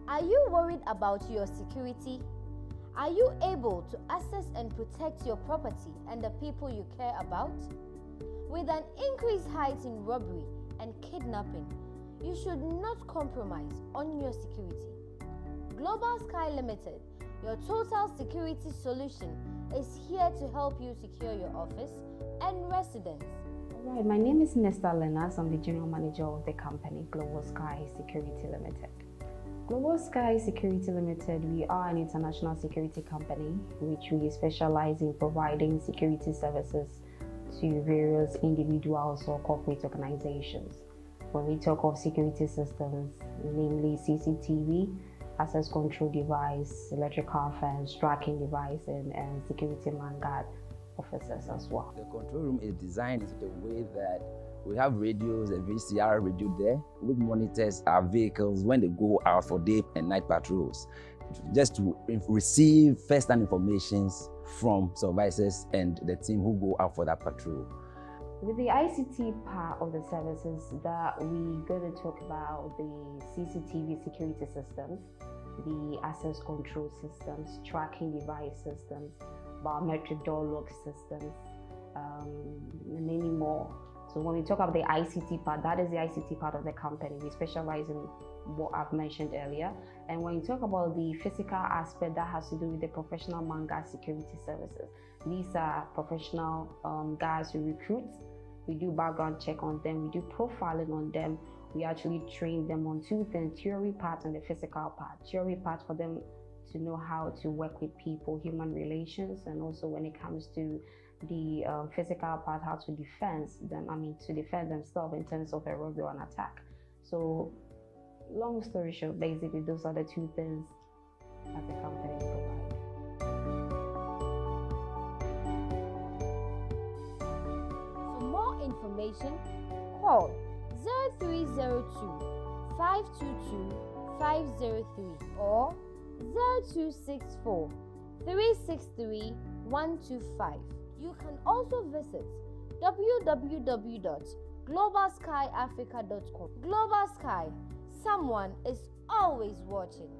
Are you worried about your security? Are you able to access and protect your property and the people you care about? With an increased height in robbery and kidnapping, you should not compromise on your security. Global Sky Limited, your total security solution, is here to help you secure your office and residence. All right, my name is Dannah. I'm the General Manager of the company Global Sky Security Limited. Global Sky Security Limited, we are an international security company which we specialize in providing security services to various individuals or corporate organizations. When we talk of security systems, namely CCTV, access control device, electrical fence, tracking device, and security man guard officers as well. The control room is designed in a way that we have radios, a VCR radio there, which monitors our vehicles when they go out for day and night patrols, just to receive first-hand information from supervisors and the team who go out for that patrol. With the ICT part of the services that we're going to talk about, the CCTV security systems, the access control systems, tracking device systems, biometric door lock systems, and many more. So when we talk about the ICT part, that is the ICT part of the company. We specialize in what I've mentioned earlier. And when you talk about the physical aspect, that has to do with the professional man guard security services. These are professional guys who recruit. We do background check on them. We do profiling on them. We actually train them on two things: theory part and the physical part. Theory part for them to know how to work with people, human relations, and also when it comes to the physical part, how to defend them. To defend themselves in terms of a robbery or an attack. So, long story short, basically those are the two things that the company provides. For more information, call 0302 522 503 or 0264 363 125. You can also visit www.globalskyafrica.com. Global Sky, someone is always watching.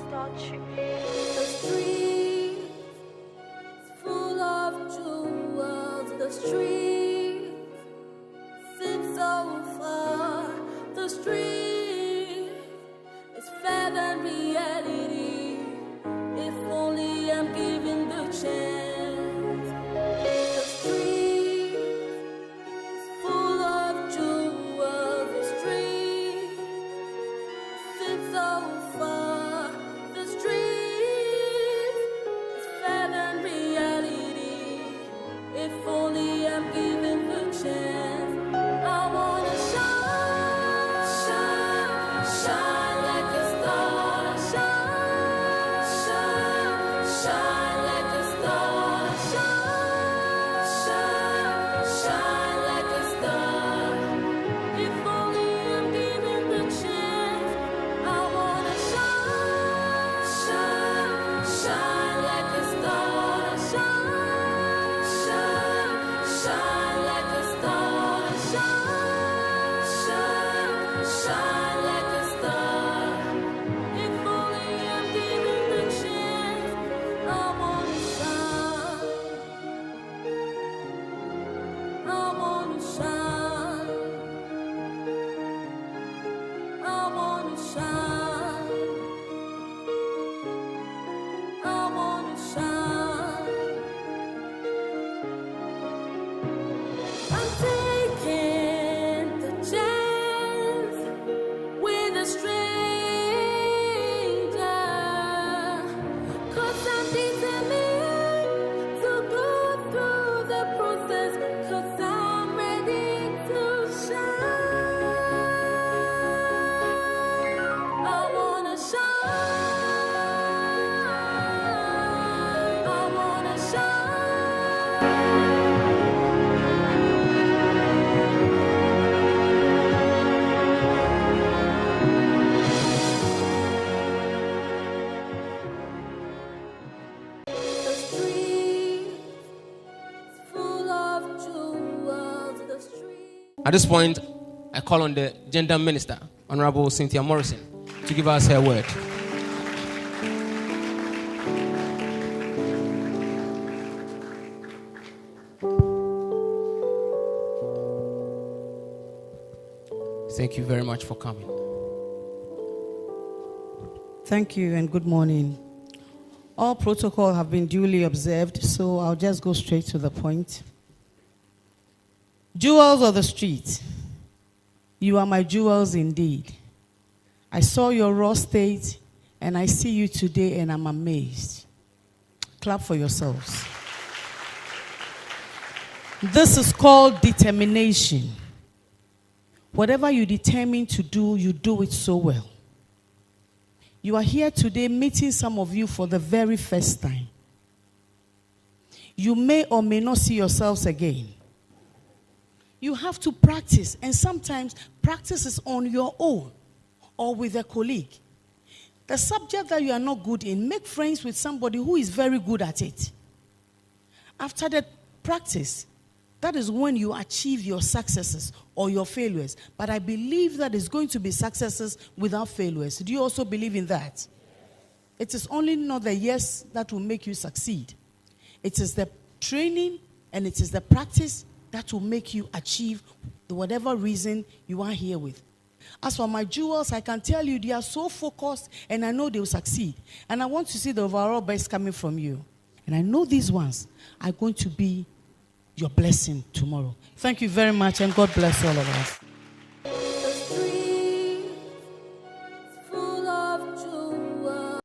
The street is full of jewels. The street seems so far. The street is far than reality. If only I'm given the chance. At this point, I call on the Gender Minister, Honorable Cynthia Morrison, to give us her word. Thank you very much for coming. Thank you and good morning. All protocol have been duly observed, so I'll just go straight to the point. Jewels of the street, you are my jewels indeed. I saw your raw state and I see you today and I'm amazed. Clap for yourselves. This is called determination. Whatever you determine to do, you do it so well. You are here today meeting some of you for the very first time. You may or may not see yourselves again. You have to practice, and sometimes practice is on your own or with a colleague. The subject that you are not good in, make friends with somebody who is very good at it. After the practice, that is when you achieve your successes or your failures. But I believe that it's going to be successes without failures. Do you also believe in that? It is only not the yes that will make you succeed. It is the training and it is the practice that will make you achieve whatever reason you are here with. As for my jewels, I can tell you they are so focused and I know they will succeed. And I want to see the overall best coming from you. And I know these ones are going to be your blessing tomorrow. Thank you very much and God bless all of us. The streets full of jewels.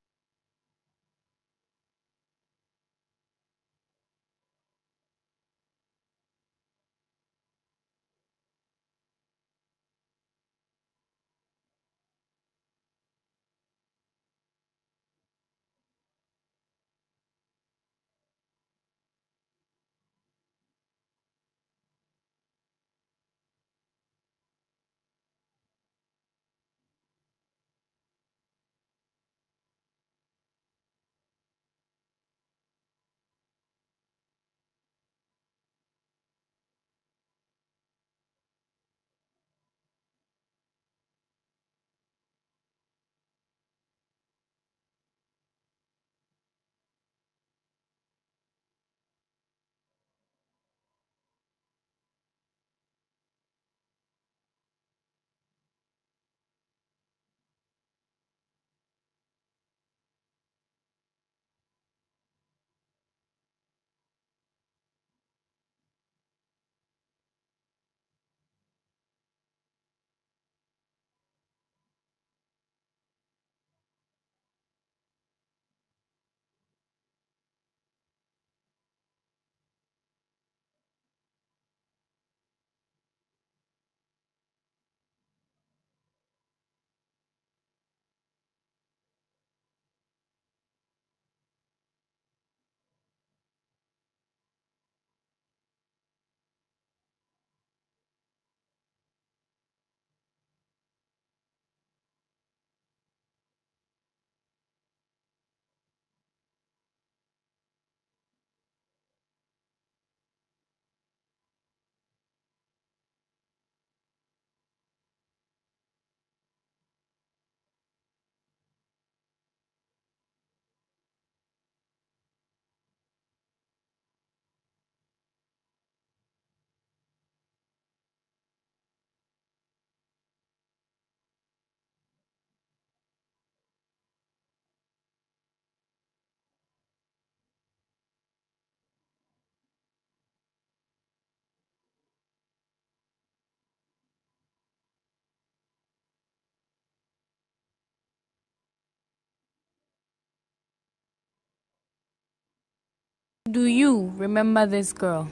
Do you remember this girl?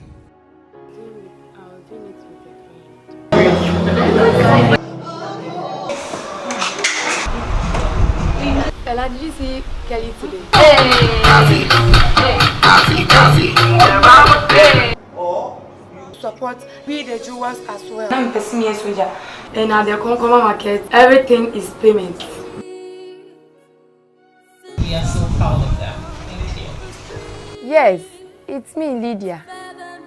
Ella, did you see Kelly today? Support we the jewels as well. I'm pessimist, and at the Concoma market, everything is payment. We are so proud of them. Thank you. Yes, it's me, Lydia.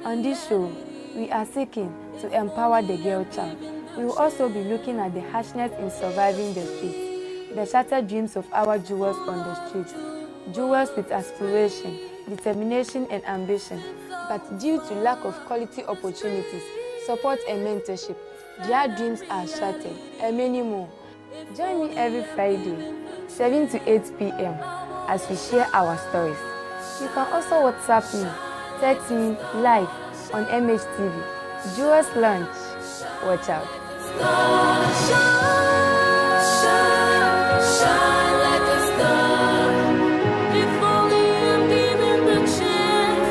On this show, we are seeking to empower the girl child. We will also be looking at the harshness in surviving the streets, the shattered dreams of our jewels on the streets, jewels with aspiration, determination and ambition, but due to lack of quality opportunities, support and mentorship, their dreams are shattered, and many more. Join me every Friday, 7 to 8 p.m. as we share our stories. You can also WhatsApp me, text me live on MHTV. Jewels Lunch. Watch out. Shine like a star. If only I'm given the chance,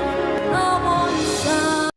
I want to shine.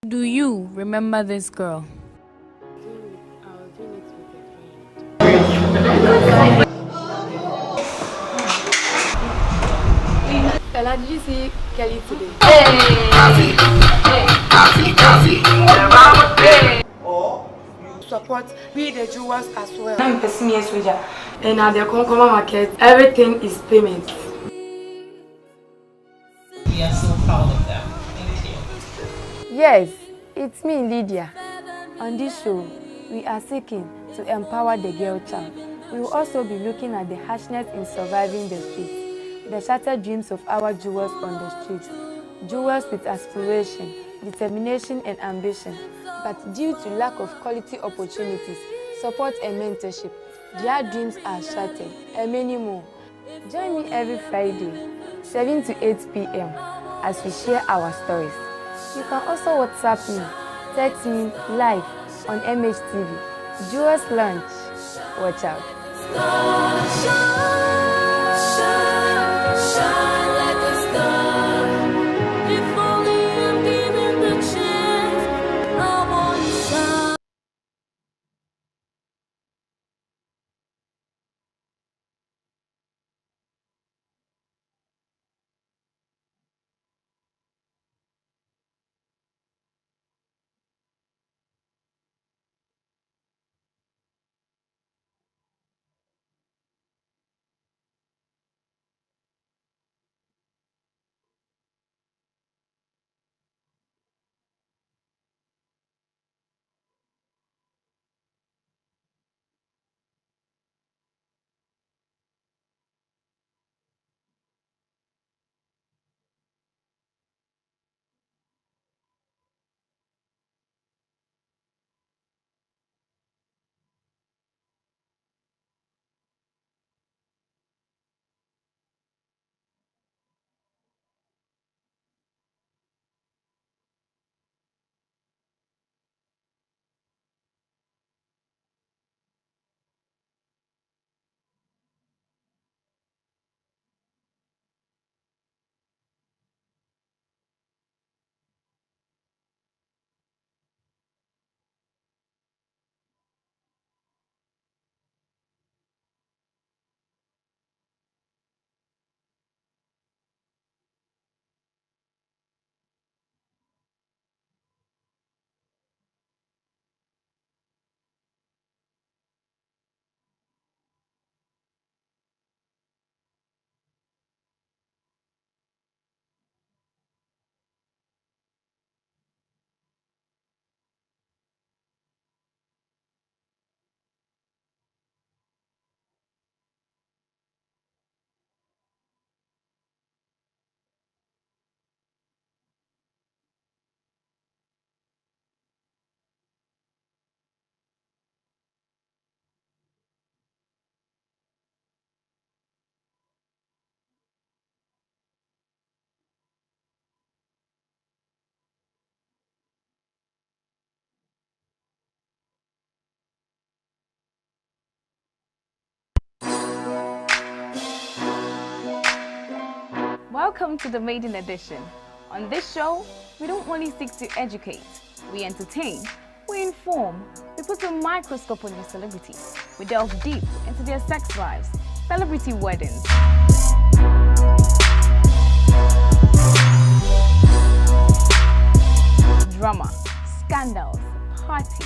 Do you remember this girl? Ella, did you see Kelly today? Support we the jewels as well. I'm Pessimia Soja, and at the Concoma market, everything is payment. We are so proud of them. Thank you. Yes, it's me, Lydia. On this show, we are seeking to empower the girl child. We will also be looking at the harshness in surviving the streets, the shattered dreams of our jewels on the streets, jewels with aspiration, determination and ambition, but due to lack of quality opportunities, support and mentorship, their dreams are shattered, and many more. Join me every Friday, 7 to 8 p.m. as we share our stories. You can also WhatsApp me, text me live on MHTV. Jewels Lunch. Watch out. Shine like a star. If only I'm given the chance, I want to shine. Welcome to the maiden edition. On this show, we don't only seek to educate, we entertain, we inform, we put a microscope on your celebrity, we delve deep into their sex lives, celebrity weddings, drama, scandals, party,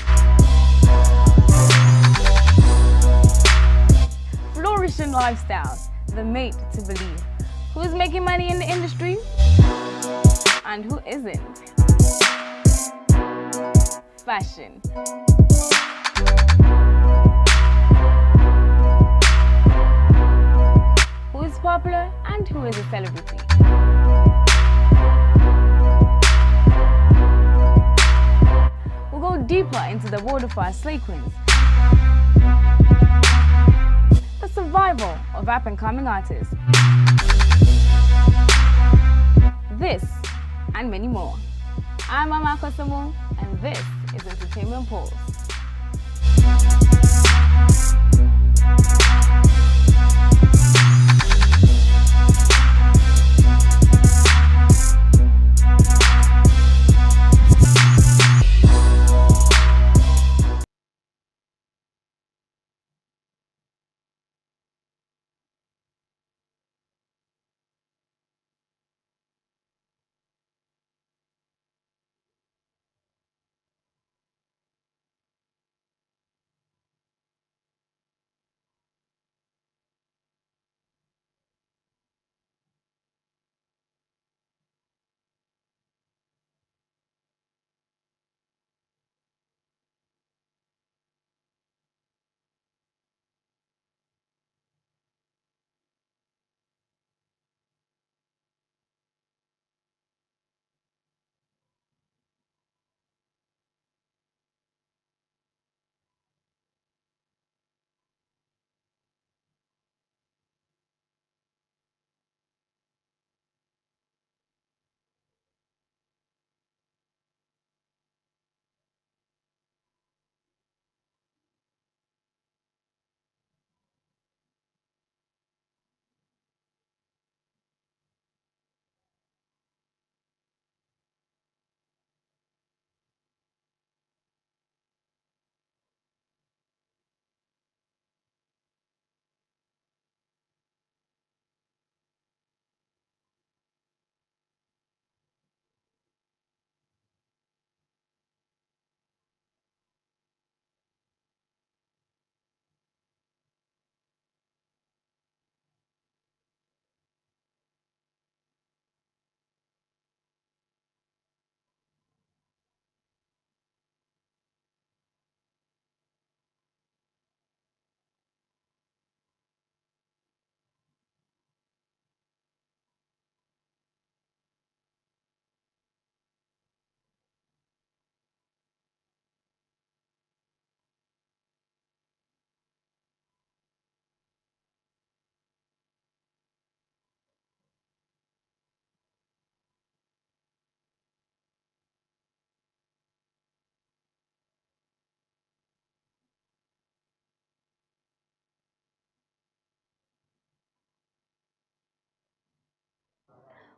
flourishing lifestyles, the made to believe. Who's making money in the industry and who isn't? Fashion. Who is popular and who is a celebrity? We'll go deeper into the world of our slay queens, the survival of up-and-coming artists, this and many more. I'm Mama Kosomo, and this is Entertainment Pulse.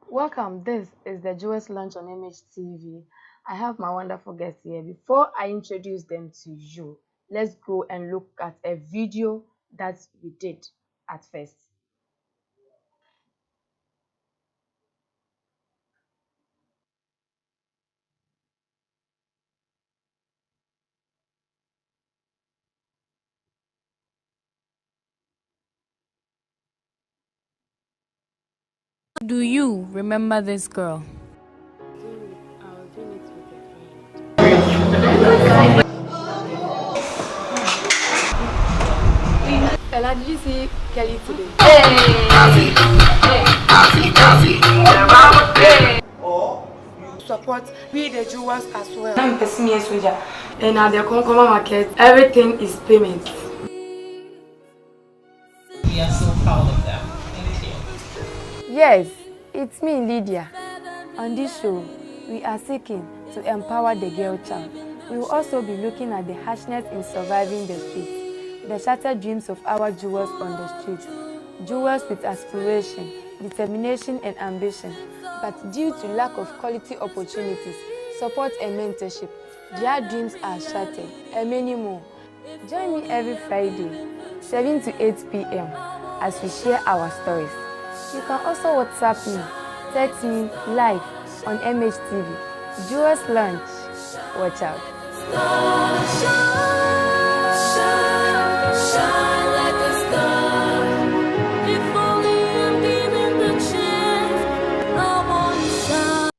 Welcome. This is the Jewels Lunch on MHTV. I have my wonderful guests here. Before I introduce them to you, let's go and look at a video that we did at first. Do you remember this girl? Ella, did you see Kelly today? Support we the Jewels as well. I'm Pessimia Soja, and at the Concoma market, everything is payment. We are so proud of them. Thank you. Yes, it's me, Lydia. On this show, we are seeking to empower the girl child. We will also be looking at the harshness in surviving the streets, the shattered dreams of our jewels on the streets, jewels with aspiration, determination, and ambition. But due to lack of quality opportunities, support, and mentorship, their dreams are shattered, and many more. Join me every Friday, 7 to 8 p.m. as we share our stories. You can also WhatsApp me, text me live on MHTV. Jewel's Lunch. Watch out. Shine like a star. If only I'm given the chance, I want to shine.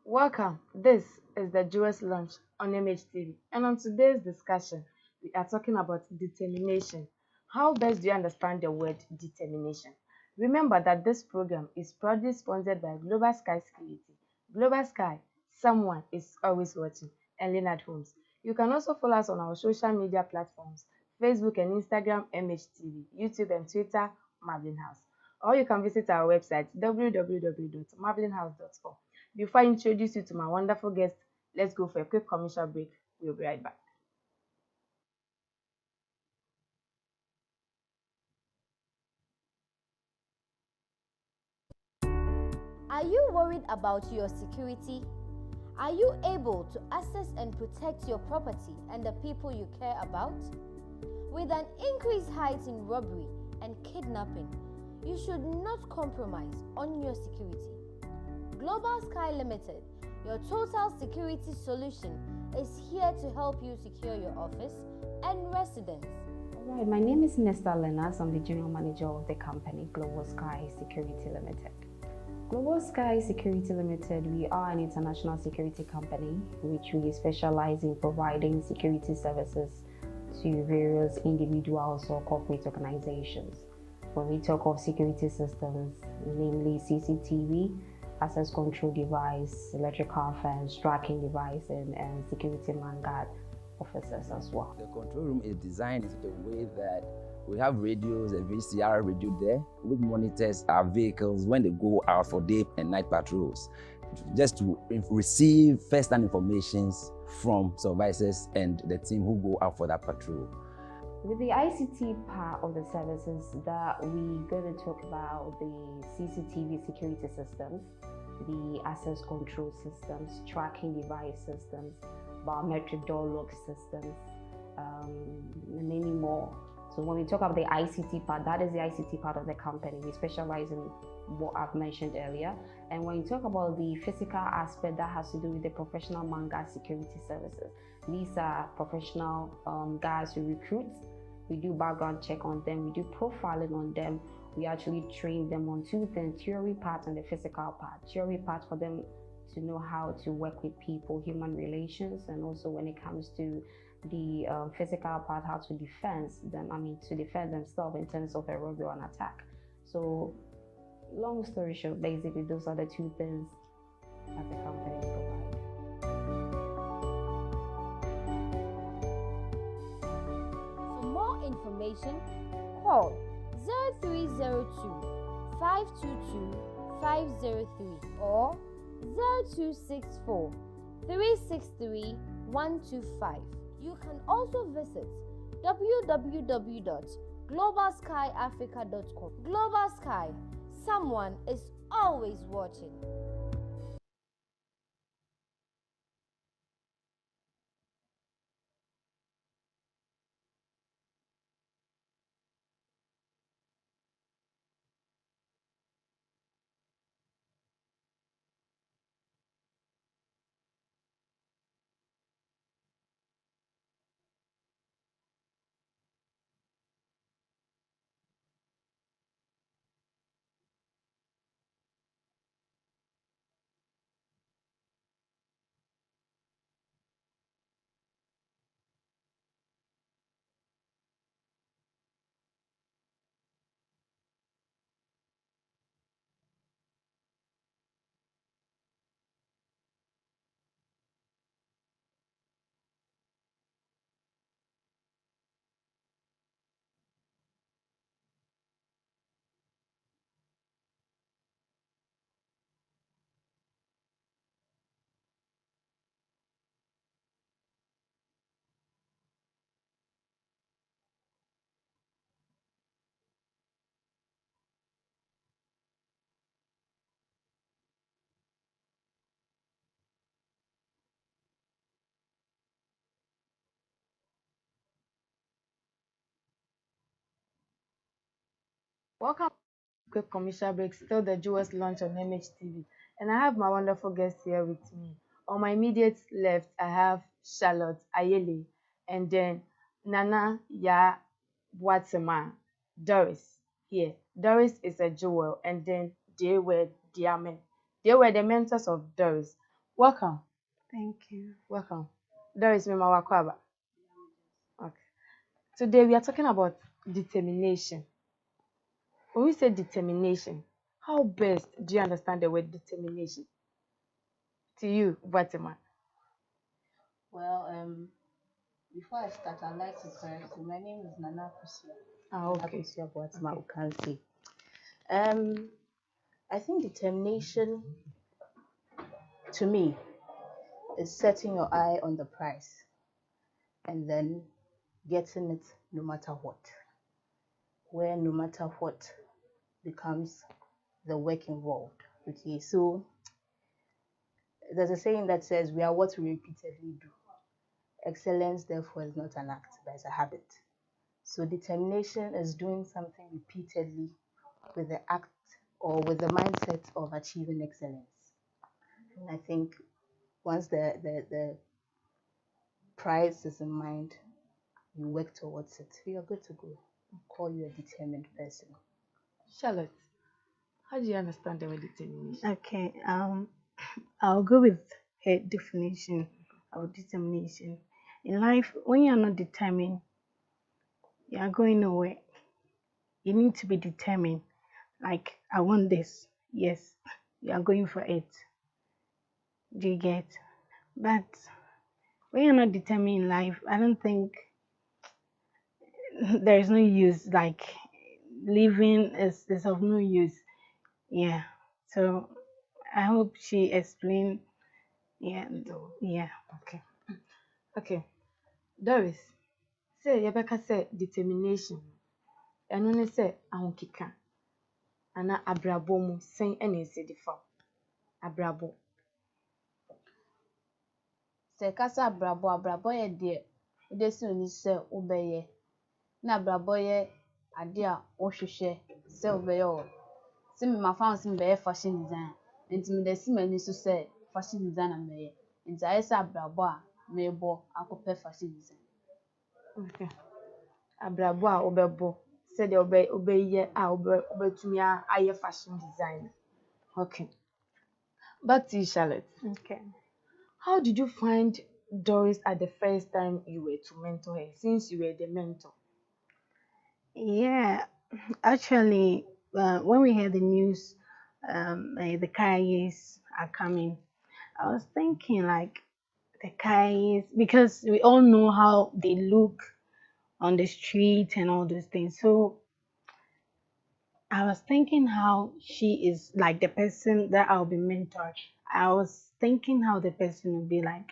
Welcome. This is the Jewel's Lunch on MHTV. And on today's discussion, we are talking about determination. How best do you understand the word determination? Remember that this program is proudly sponsored by Global Sky Security. Global Sky, someone is always watching, and Leonard Holmes. You can also follow us on our social media platforms, Facebook and Instagram, MHTV, YouTube and Twitter, Marvin House. Or you can visit our website, www.marvelinhouse.com. Before I introduce you to my wonderful guest, let's go for a quick commercial break. We'll be right back. Are you worried about your security? Are you able to access and protect your property and the people you care about? With an increased height in robbery and kidnapping, you should not compromise on your security. Global Sky Limited, your total security solution, is here to help you secure your office and residence. All right, my name is Mr. Lenas. I'm the General Manager of the company Global Sky Security Limited. Global Sky Security Limited, we are an international security company which we specialize in providing security services to various individuals or corporate organizations. When we talk of security systems, namely CCTV, access control device, electrical fence, tracking device, and security man guard officers as well. The control room is designed in such a way that we have radios, a VCR radio there, which monitors our vehicles when they go out for day and night patrols, just to receive first-hand information from supervisors and the team who go out for that patrol. With the ICT part of the services, that we're going to talk about the CCTV security systems, the access control systems, tracking device systems, biometric door lock systems, and many more. So when we talk about the ICT part, that is the ICT part of the company. We specialize in what I've mentioned earlier. And when you talk about the physical aspect, that has to do with the professional man guard security services. These are professional guys who recruit. We do background check on them. We do profiling on them. We actually train them on two things: theory part and the physical part. Theory part for them to know how to work with people, human relations, and also when it comes to the physical part, how to defend them. To defend themselves in terms of a robbery or an attack. So, long story short, basically those are the two things as a company provide. For more information, call 0302 522 503 or 0264 363 125. You can also visit www.globalskyafrica.com. Global Sky, someone is always watching. Welcome to Quick Commercial Break, still the Jewels launch on MHTV. And I have my wonderful guest here with me. On my immediate left, I have Charlotte Ayele, and then Nana Ya Watsema, Doris here. Doris is a jewel, and then they were their men. They were the mentors of Doris. Welcome. Thank you. Welcome. Doris Mima Wakwaba. Okay. Today we are talking about determination. When we say determination, how best do you understand the word determination? To you, Fatima. Well, before I start, I'd like to correct you. My name is Nana Kusia. Okay. Kusia Boatima Okay. Ukansi. I think determination, to me, is setting your eye on the prize and then getting it no matter what. Where no matter what becomes the work involved. Okay, so there's a saying that says we are what we repeatedly do. Excellence, therefore, is not an act, but it's a habit. So determination is doing something repeatedly with the act or with the mindset of achieving excellence. And I think once the prize is in mind, you work towards it, you're good to go. I'll call you a determined person. Charlotte, how do you understand the word determination? Okay, I'll go with her definition of determination. In life, when you're not determined, you are going nowhere. You need to be determined. Like, I want this. Yes, you are going for it. Do you get? But when you're not determined in life, I don't think there is no use. Like, living is of no use. Yeah. So I hope she explained. Yeah. Yeah. Okay. Doris, say Rebecca said determination. And when I say ahonkeka, ana abrabo mu sen ene se difa. Abrabo. Sɛ kasa abrabɔ yɛ deɛ wode si w'ani sɛ wobɛyɛ na abrabɔ yɛ ade a wohwehwɛ sɛ wobɛyɛ wɔ sɛ memafa ho sɛ mebɛyɛ fashion design nti mede si m'ani so sɛ fashion designer mɛyɛ nti ayɛ sɛ abrabɔ a merebɔ akɔpɛ fashion design. Okay. Abrabo a obɛbɔ sɛ de obɛyɛ a obɛtumi ayɛ fashion designer. Okay. Back to you, Charlotte. Okay. How did you find Doris at the first time you were to mentor her, since you were the mentor? Yeah, actually, when we heard the news, the KAYAYEIs are coming, I was thinking like the KAYAYEIs, because we all know how they look on the street and all those things. So I was thinking how she is like the person that I'll be mentoring. I was thinking how the person would be like.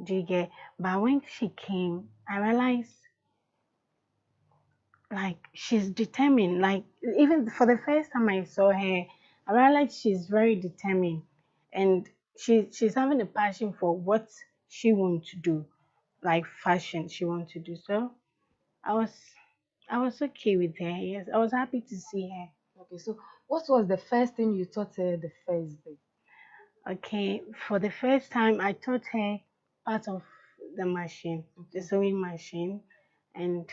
Do you get? But when she came, I realized like she's determined. Like even for the first time I saw her, I realized she's very determined, and she's having a passion for what she wants to do, like fashion she wants to do. So I was okay with her. Yes, I was happy to see her. Okay, so what was the first thing you taught her the first day? Okay, for the first time I taught her part of the machine, the sewing machine, and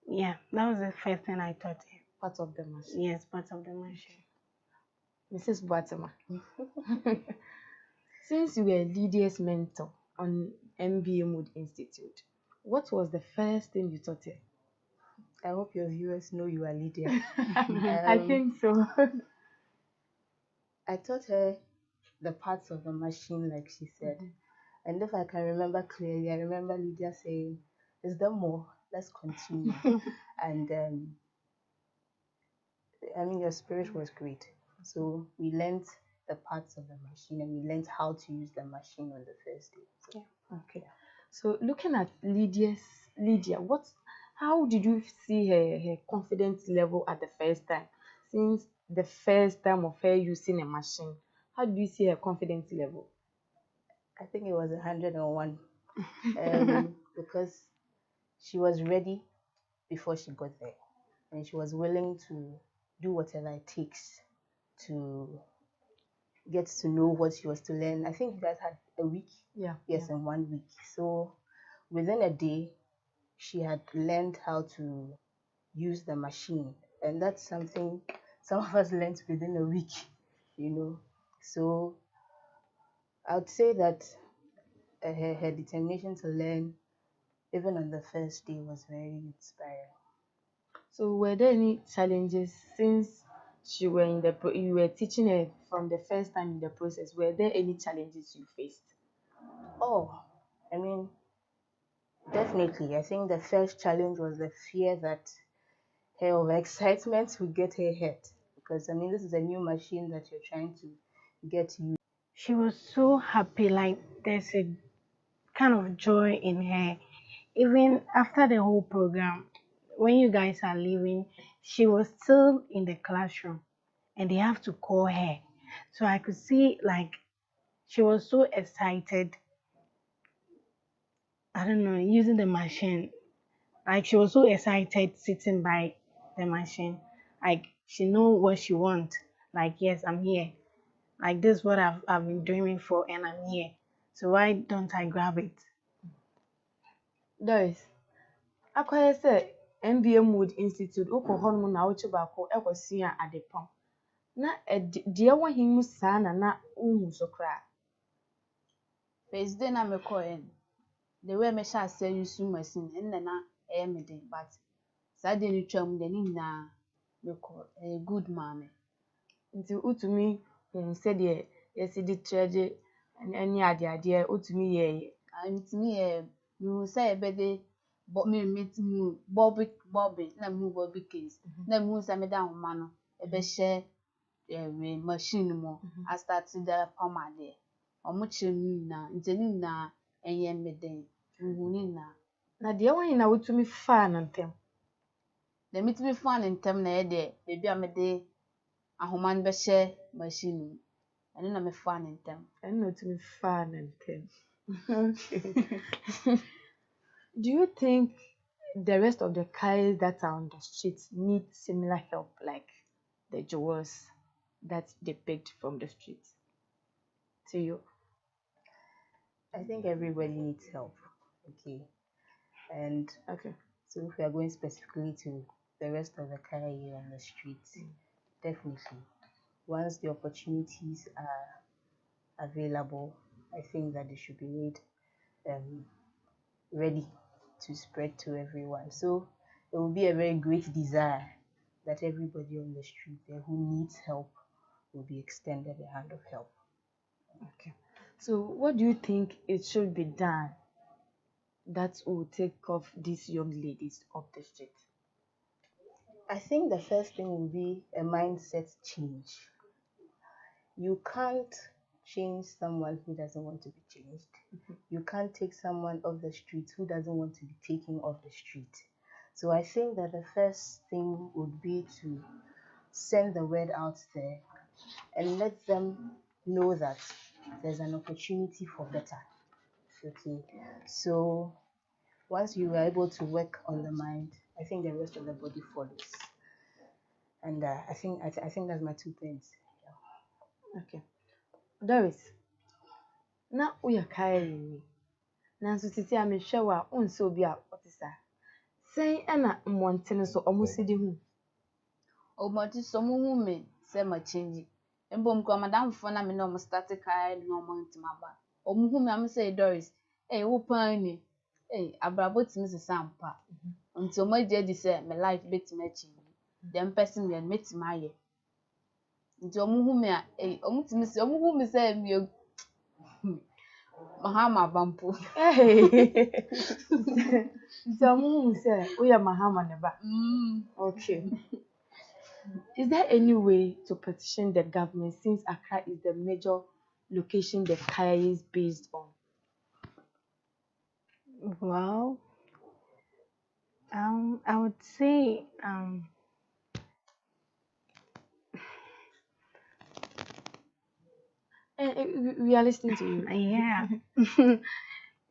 yeah, that was the first thing I taught her. Part of the machine. Yes, part of the machine. Mrs. Boatema, since you were Lydia's mentor on MBA Mood Institute, what was the first thing you taught her? I hope your viewers know you are Lydia. I think so. I taught her the parts of the machine, like she said. And if I can remember clearly, I remember Lydia saying, "Is there more? Let's continue." And I mean, your spirit was great. So we learned the parts of the machine and we learned how to use the machine on the first day. So, yeah. Okay. So looking at Lydia, how did you see her confidence level at the first time? Since the first time of her using a machine, how did you see her confidence level? I think it was 101. Because she was ready before she got there. and she was willing to do whatever it takes to get to know what she was to learn. I think you guys had a week. Yeah. Yes, in 1 week. So within a day, she had learned how to use the machine, and that's something some of us learned within a week, you know. So I would say that her determination to learn, even on the first day, was very inspiring. So were there any challenges since you were teaching her from the first time in the process? Were there any challenges you faced? Oh, I mean, definitely. I think the first challenge was the fear that her overexcitement would get her hurt. Because, I mean, this is a new machine that you're trying to get used. She was so happy, like there's a kind of joy in her. Even after the whole program, when you guys are leaving, she was still in the classroom and they have to call her. So I could see like she was so excited. I don't know, using the machine. Like she was so excited sitting by the machine. Like she know what she wants. Like, yes, I'm here. Like this is what I've been dreaming for and I'm here. So why don't I grab it? Doris, akwaye sɛ MBA Mood Institute wokɔ hɔnom na wokye baako ɛkɔsua adepɔn. Na deɛ wɔ he mu saa na wohu so koraa. First day na mekɔɛ no, the way mehyɛ ase use machine ɛnna na ɛyɛ me den, but saa day no twam de ne nyinaa mekɔ ɛyɛ good maame. Nti wotumi hu sɛdeɛ yɛsi de trɛgye ne adeadeɛ wotumi yɛɛyɛ. Metumi yɛ mehu sɛ yɛbɛde metumi bɔbe na mehu bɔbe case na mehu sɛ mede ahoma no ɛbɛhyɛ machine mu astart de apam adeɛ. Ɔmo kyerɛ me nyinaa nti ne nyinaa ɛnyɛ me den. Mehu ne nyinaa. Na deɛ wɔ he na wotumi faa no ntɛm? Deɛ metumi faa no ntɛm na ɛyɛ deɛ baabi a mede ahoma no bɛhyɛ machine mu. Ɛno na mefaa no ntɛm. Ɛno na wotumi faa no ntɛm. Okay. Do you think the rest of the guys that are on the streets need similar help like the jewels that they picked from the streets? To you? I think everybody needs help. Okay. And okay. So if we are going specifically to the rest of the KAYAYEI on the streets, definitely. Once the opportunities are available, I think that they should be made ready to spread to everyone. So it will be a very great desire that everybody on the street there who needs help will be extended a hand of help. Okay. So what do you think it should be done that will take off these young ladies off the street? I think the first thing will be a mindset change. You can't change someone who doesn't want to be changed. You can't take someone off the street who doesn't want to be taken off the street. So I think that the first thing would be to send the word out there and let them know that there's an opportunity for better. Okay. So once you are able to work on the mind, I think the rest of the body follows. And I think that's my 2 things. Yeah. Okay. Doris, na uya KAYAYEI. Nanso titi a mehwɛ wa onse obi a ɔte saa. Sɛn ɛna mmɔnten so ɔmo si di hu? Ɔmɔte so ɔmo hu me sɛ ma change. Mbom kɔ madamfo na me na ɔmo start KAYAYEI na ɔmo ntim aba. Ɔmo hu me am say Doris, wo pan ni. Abrabɔ timi sesa ampa. Nti ɔmo agye di sɛ me life betimi change. Dem person me metimi ayɛ. Nti ɔmo hu me a ɔmo timi sɛ ɔmo hu me sɛ me Mahama bampo. Nti ɔmo hu sɛ woyɛ Mahama ne ba. Okay. Is there any way to petition the government since Accra is the major location the KAYAYEI is based on? Well, I would say we are listening to you. Yeah.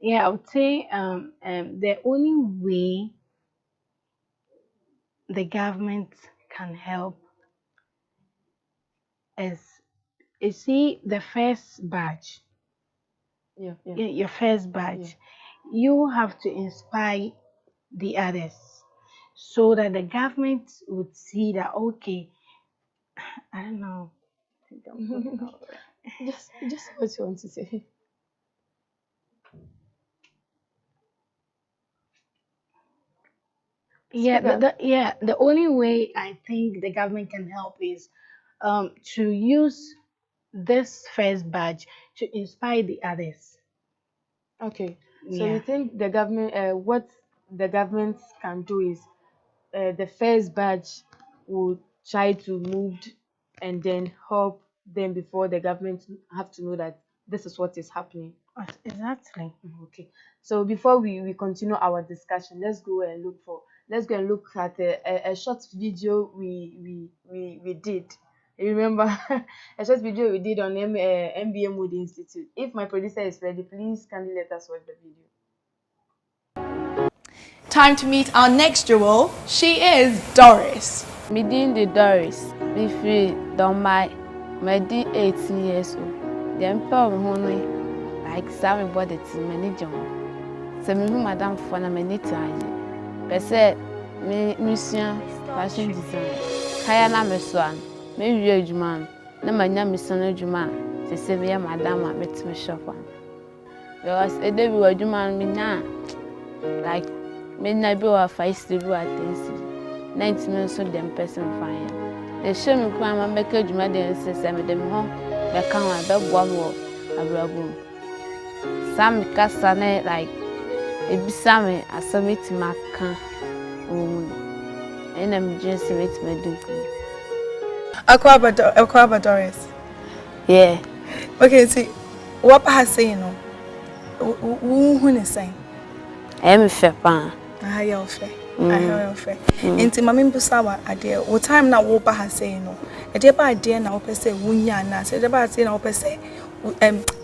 Yeah, I would say the only way the government can help is, you see, the first batch, your first batch, you have to inspire the others so that the government would see that, okay, I don't know. Just what you want to say. The only way I think the government can help is to use this first batch to inspire the others. Okay, so you think the government, what the government can do is, the first batch will try to move and then help them before the government have to know that this is what is happening. Exactly. Okay, so before we continue our discussion, let's go and look at a short video we did. You remember a short video we did on MBA Mood Institute. If my producer is ready, please kindly let us watch the video. Time to meet our next jewel. She is Doris. Meeting the Doris. Be free, don't mind. My 18 years old. The emperor honey like Sammy body to manage on. So me who madam for na me need to aye. Be say me mission fashion design. Kaya na me swan. Me wie adwuma. Na manya me son adwuma. Se se me madam a met me shop am. Because e dey be adwuma me na like me na be wa 5 stable attention. 90 minutes so dem person fine. They show me kwa ma make adwuma dey se me dem ho be kan wa be bua mo abrabo. Sam kasa na like e bisa me asomiti maka and I'm just with my do. Akwaba Doris. Yeah. Okay, see, what has say no? Who is saying? I am a fair pan. I have fair. I have fair. Inti mami busawa idea. What time na wopa has say no? A dear by idea na ope say wunya na. Say dear by say na ope say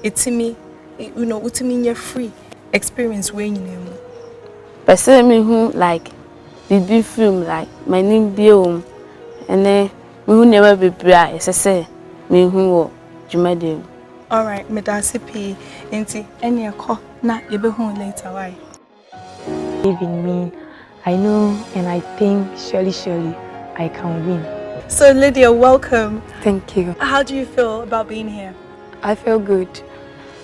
it's me. You know, utimi your free experience when you know. But say me who like be film like my name be and then me who never be bright. Say me who wo jumade. All right, me da CP inti any call na you be home later. Why? Believe in me, I know and I think surely I can win. So Lydia, welcome. Thank you. How do you feel about being here? I feel good.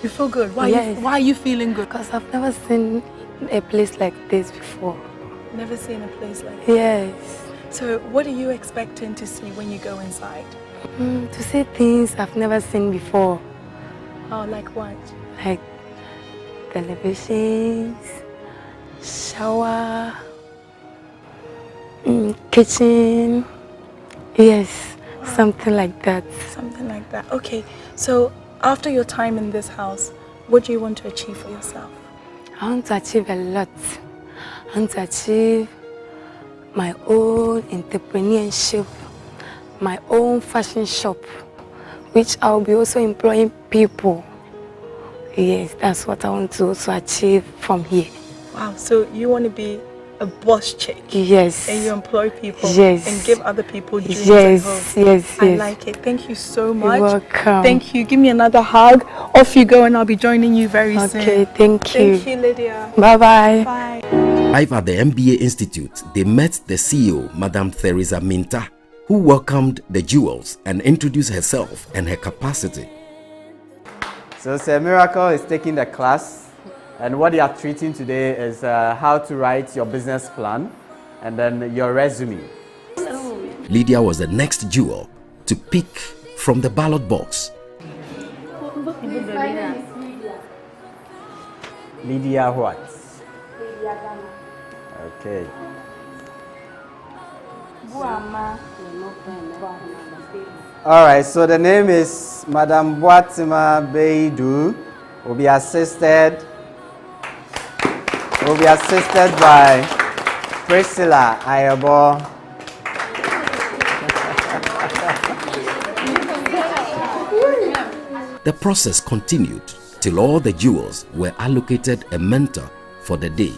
You feel good? Why? Yes. Why are you feeling good? Because I've never seen a place like this before. Never seen a place like this? Yes. So what are you expecting to see when you go inside? To see things I've never seen before. Oh, like what? Like televisions, shower, kitchen. Yes, something like that. Something like that. Okay, so after your time in this house, what do you want to achieve for yourself? I want to achieve a lot. I want to achieve my own entrepreneurship, my own fashion shop, which I'll be also employing people. Yes, that's what I want to also achieve from here. Wow, so you want to be a boss chick? Yes. And you employ people? Yes. And give other people dreams yes, at home? Yes, I like it. Thank you so much. You're welcome. Thank you. Give me another hug. Off you go and I'll be joining you very soon. Okay, thank you. Thank you, Lydia. Bye-bye. Bye. Live at the MBA Institute, they met the CEO, Madam Theresa Minta, who welcomed the jewels and introduced herself and her capacity. So Sir Miracle is taking the class, and what you are treating today is how to write your business plan and then your resume. Lydia was the next jewel to pick from the ballot box. Lydia what? Lydia Dannah. Okay. Alright, so the name is Madam Boatima Beidu. Will be assisted by Priscilla Ayabo. The process continued till all the jewels were allocated a mentor for the day.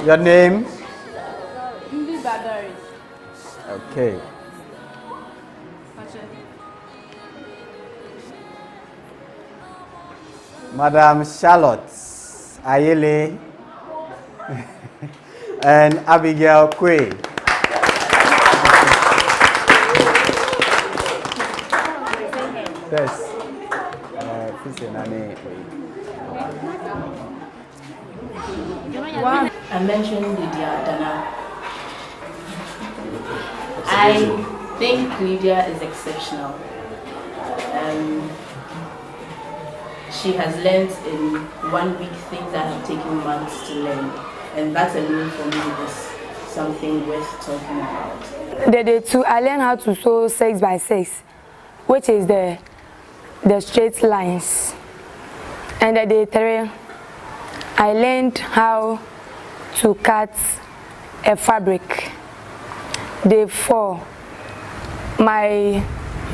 Your name? Doris. Okay. Madam Charlotte Ayele and Abigail Quay. Yes. I mentioned Lydia, Dannah. I think Lydia is exceptional. She has learned in 1 week things that have taken months to learn, and that alone for me is something worth talking about. The day 2, I learned how to sew 6 by 6, which is the straight lines. And the day 3, I learned how to cut a fabric. Day 4, my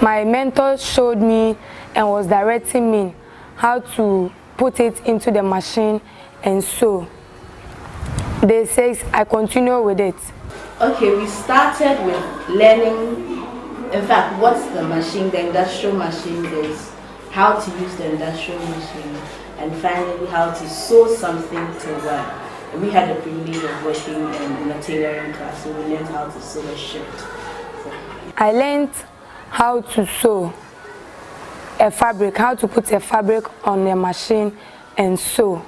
mentor showed me and was directing me how to put it into the machine and sew. Day 6, I continue with it. Okay, we started with learning, in fact, what's the machine, the industrial machine is, how to use the industrial machine, and finally how to sew something to work. We had the privilege of working in a tailoring class, so we learned how to sew a shirt. I learned how to sew a fabric, how to put a fabric on a machine and sew.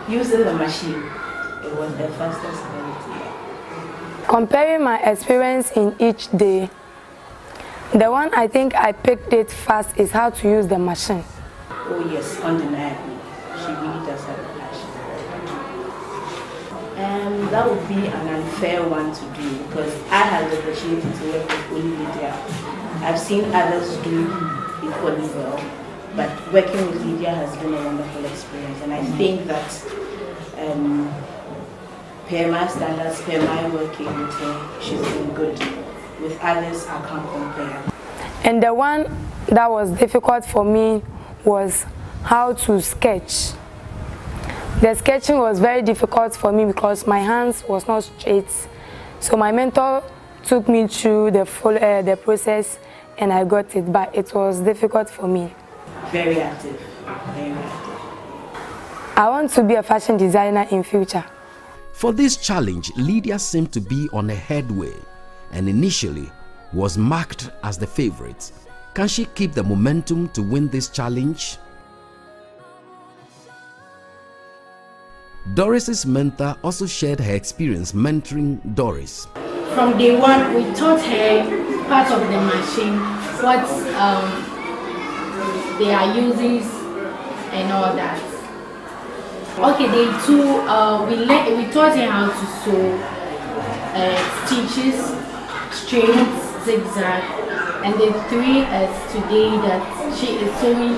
Using the machine, it was the fastest ability. Comparing my experience in each day, the one I think I picked it fast is how to use the machine. Oh yes, undeniably. She really does have a passion. And that would be an unfair one to do because I had the opportunity to work with only Lydia. I've seen others do equally well, but working with Lydia has been a wonderful experience, and I think that per my standards, per my working with her, she's been good. With others, I can't compare. And the one that was difficult for me was how to sketch. The sketching was very difficult for me because my hands was not straight. So my mentor took me through the full the process and I got it, but it was difficult for me. Very active, very active. I want to be a fashion designer in future. For this challenge, Lydia seemed to be on a headway and initially was marked as the favorite. Can she keep the momentum to win this challenge? Doris's mentor also shared her experience mentoring Doris. From day 1, we taught her part of the machine, what their uses and all that. Okay, day 2, we taught her how to sew stitches, straight, zigzag, and day 3 is today that she is sewing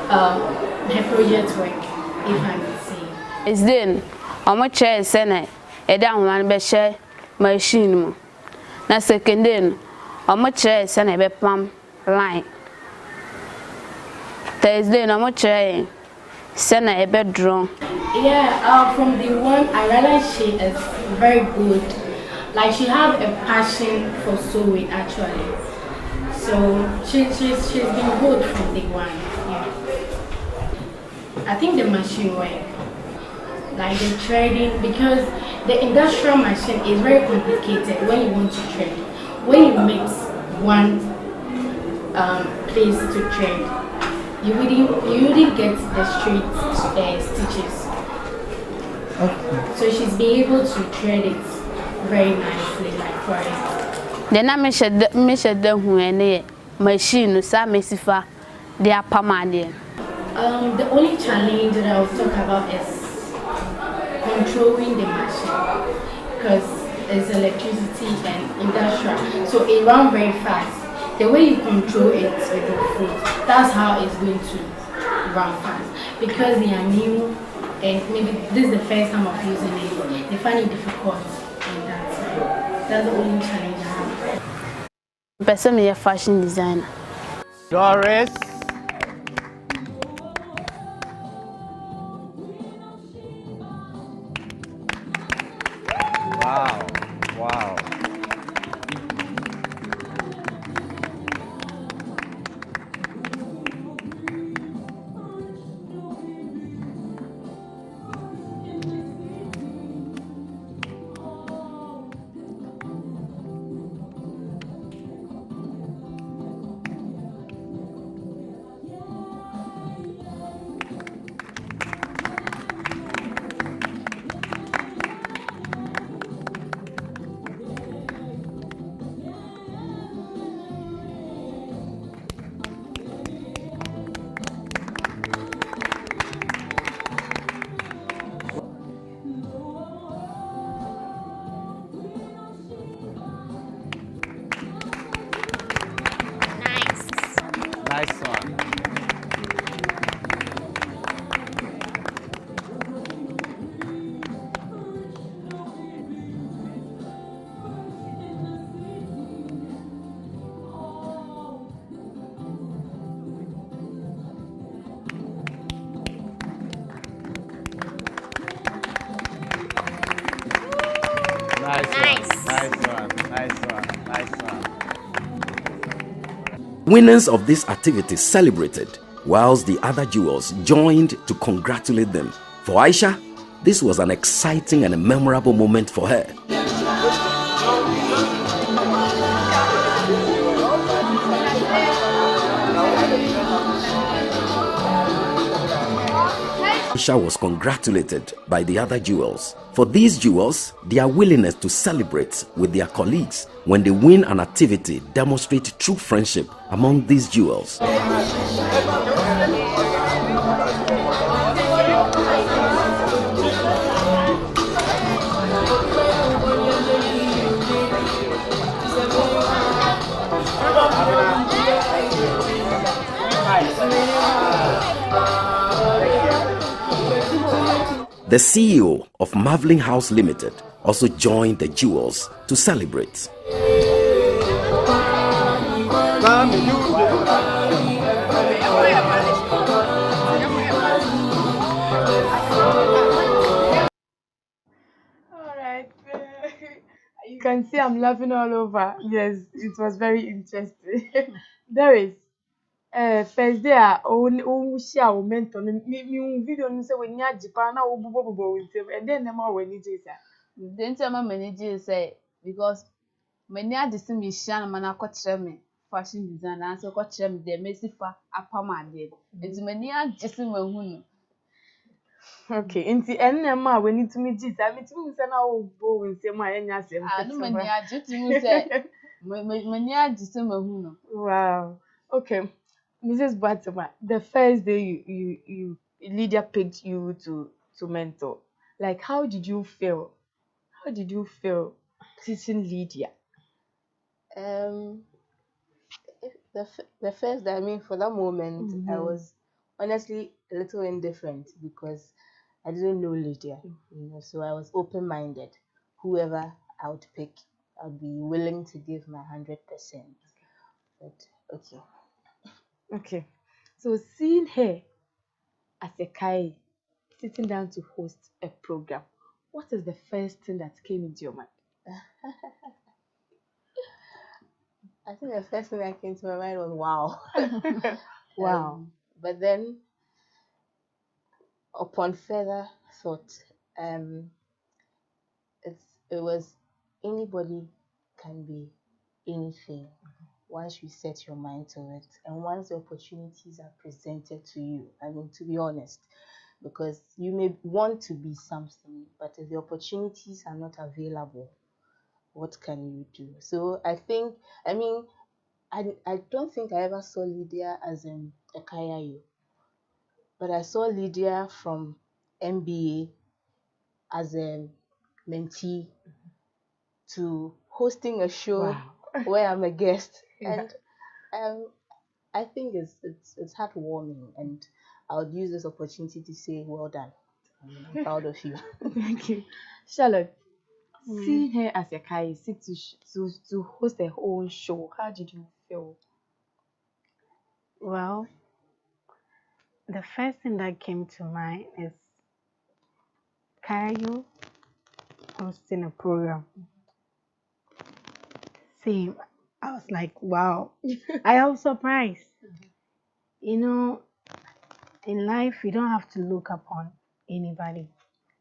her project work, if I may say. It's then, I'm a chair senate, a down one be share machine. Na second then, I'm a chair senate be pump line. Thursday, I'm a chair senate a bedroom. Yeah, from the one I realized she is very good. Like she have a passion for sewing actually. So she's been good from the one. Yeah. I think the machine work. Like the threading, because the industrial machine is very complicated when you want to thread. When you mix one place to thread, you wouldn't get the straight stitches. Okay. So she's been able to thread it very nicely, like for it. Then I measured the machine, some messifa, they are permanent. The only challenge that I will talk about is controlling the machine, because it's electricity and industrial, so it runs very fast. The way you control it with your foot, that's how it's going to run fast. Because they are new and maybe this is the first time of using it, they find it difficult in that. That's the only challenge I have. Person me a fashion designer. Doris. Wow. Nice one. Nice one. Winners of this activity celebrated, whilst the other jewels joined to congratulate them. For Aisha, this was an exciting and a memorable moment for her. Aisha was congratulated by the other jewels. For these jewels, their willingness to celebrate with their colleagues when they win an activity demonstrate true friendship among these jewels. The CEO of Marveling House Limited also joined the jewels to celebrate. Alright. You can see I'm laughing all over. Yes, it was very interesting. There is first day share our mentor me video no say when ya jipa na wo bobo with him and then them all when you say Then tell my manager say because many are the same mission man akɔkyerɛ me fashion design and so akɔkyerɛ me the messy fa apam ade. It's many are just mahu no. Okay, inti enema when it me ji say me timi say na wo bo with him ma enya say No many are just me say many are just mahu no. Wow. Okay. Mrs. Batama, the first day you Lydia picked you to mentor. Like how did you feel? How did you feel teaching Lydia? The first day, I mean, for that moment, I was honestly a little indifferent because I didn't know Lydia, so I was open-minded. Whoever I would pick, I'd be willing to give my 100%. But okay. Okay. So seeing her as a Kai sitting down to host a program, what is the first thing that came into your mind? I think the first thing that came to my mind was wow. Wow. But then, upon further thought, it was anybody can be anything once you set your mind to it and once the opportunities are presented to you. I mean, to be honest, because you may want to be something, but if the opportunities are not available, what can you do? So I don't think I ever saw Lydia as a KAYAYEI, but I saw Lydia from MBA as a mentee to hosting a show where I'm a guest, and I think it's heartwarming, and I would use this opportunity to say well done. I'm proud of you. Thank you, Charlotte. Seeing her as a Kai to host her own show, how did you feel? Well, the first thing that came to mind is Kayo hosting a program. Same. I was like, wow. I was surprised. You know, in life, you don't have to look upon anybody.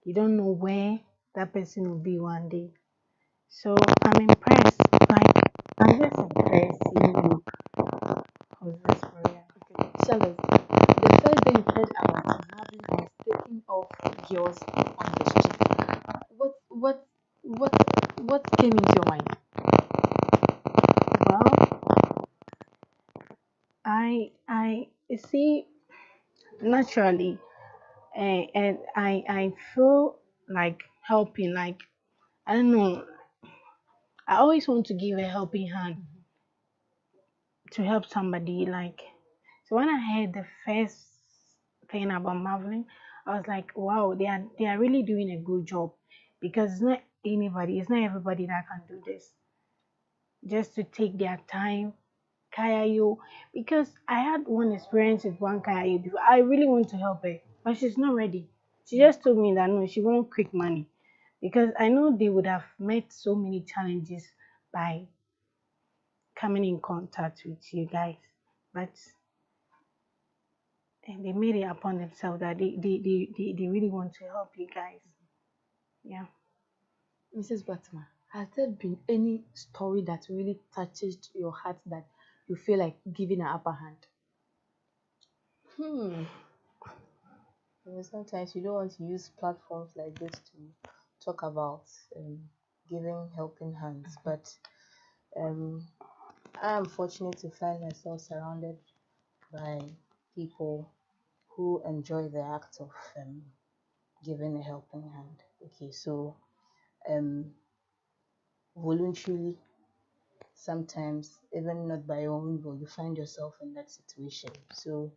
You don't know where that person will be one day. So I'm impressed. Like, I'm just impressed seeing you host this program. Okay, Charlotte, the first day you heard about Marvin was taking off girls on the street. What came into your mind? Well, I see naturally, and I feel like helping. Like, I don't know. I always want to give a helping hand to help somebody. Like, So when I heard the first thing about Marveling, I was like, wow, they are really doing a good job, because it's not everybody that can do this. Just to take their time, KAYAYEI, because I had one experience with one KAYAYEI before. I really want to help her, but she's not ready. She just told me that no, she wants quick money, because I know they would have met so many challenges by coming in contact with you guys, but they made it upon themselves that they really want to help you guys. Yeah. Mrs. Batman, has there been any story that really touches your heart that you feel like giving an upper hand? Sometimes you don't want to use platforms like this to talk about giving helping hands, but I am fortunate to find myself surrounded by people who enjoy the act of giving a helping hand. Okay, so voluntarily, sometimes even not by your own will, you find yourself in that situation. So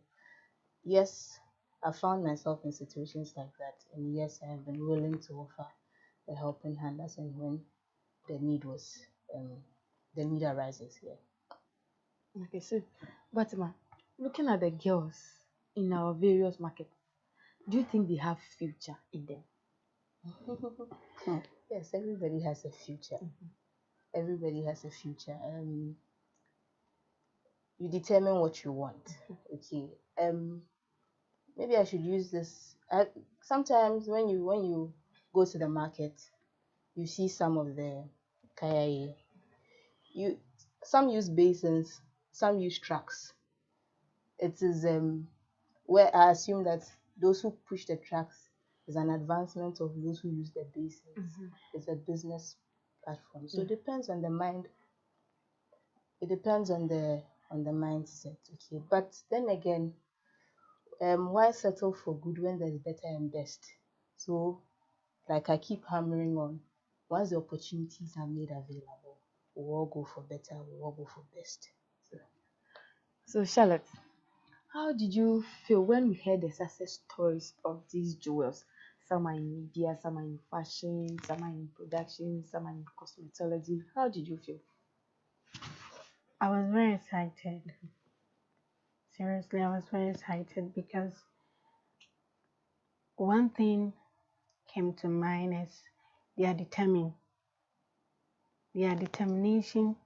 yes, I found myself in situations like that, and yes, I have been willing to offer a helping hand as and when the need arises here. Okay, so Batman, looking at the girls in our various markets, do you think they have future in them? Yes, everybody has a future. Everybody has a future. You determine what you want. Okay. Maybe I should use this. Sometimes when you go to the market, you see some of the KAYAYEI. Some use basins, some use trucks. It is where I assume that those who push the trucks is an advancement of those who use the basins. It's a business platform. So it depends on the mind. It depends on the mindset. Okay. But then again, why settle for good when there's better and best? So like I keep hammering on, once the opportunities are made available, we'll all go for better, we'll all go for best. So Charlotte, how did you feel when we heard the success stories of these jewels? Some are in media, some are in fashion, some are in production, some are in cosmetology. How did you feel? I was very excited. Seriously, I was very excited because one thing came to mind is they are determined. Their determination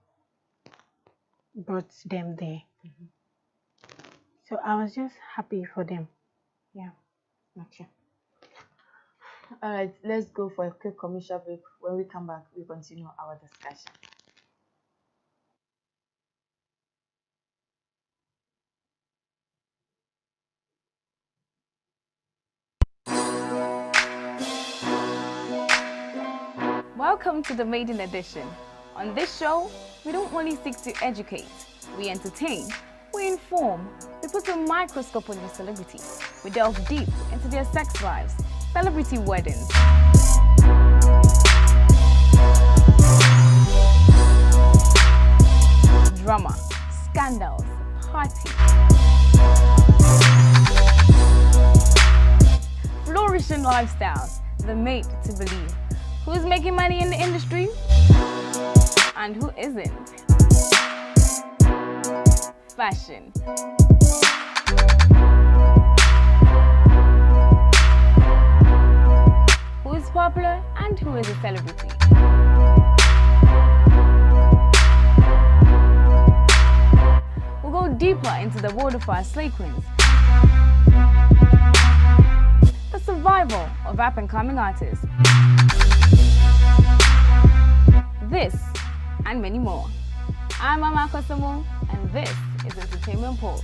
brought them there. So I was just happy for them. Yeah. Okay. All right, let's go for a quick commercial break. When we come back, we continue our discussion. Welcome to the Maiden Edition. On this show, we don't only seek to educate, we entertain, we inform, we put a microscope on your celebrity, we delve deep into their sex lives, celebrity weddings, drama, scandals, parties, flourishing lifestyles, the made to believe. Who's making money in the industry and who isn't? Fashion. Who is popular and who is a celebrity? We'll go deeper into the world of our slay queens, the survival of up-and-coming artists, this and many more. I'm Mama Kosomo, and this is Entertainment Pulse.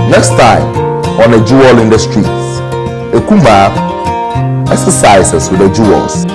Next time on a jewel in the streets. Ekumba exercises with the jewels.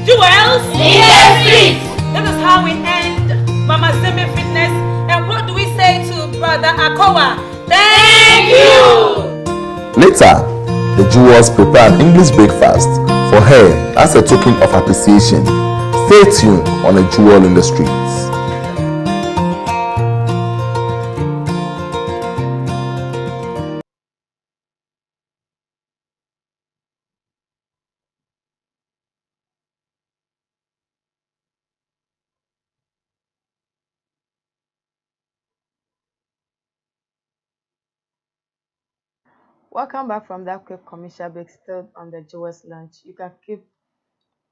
Jewels in the streets. This is how we end Mama Zimmy Fitness. And what do we say to Brother Akowa? Thank you. Later, the jewels prepare an English breakfast for her as a token of appreciation. Stay tuned on A Jewel in the Streets. Welcome back from that quick commercial break, still on the Jewels Lunch. You can keep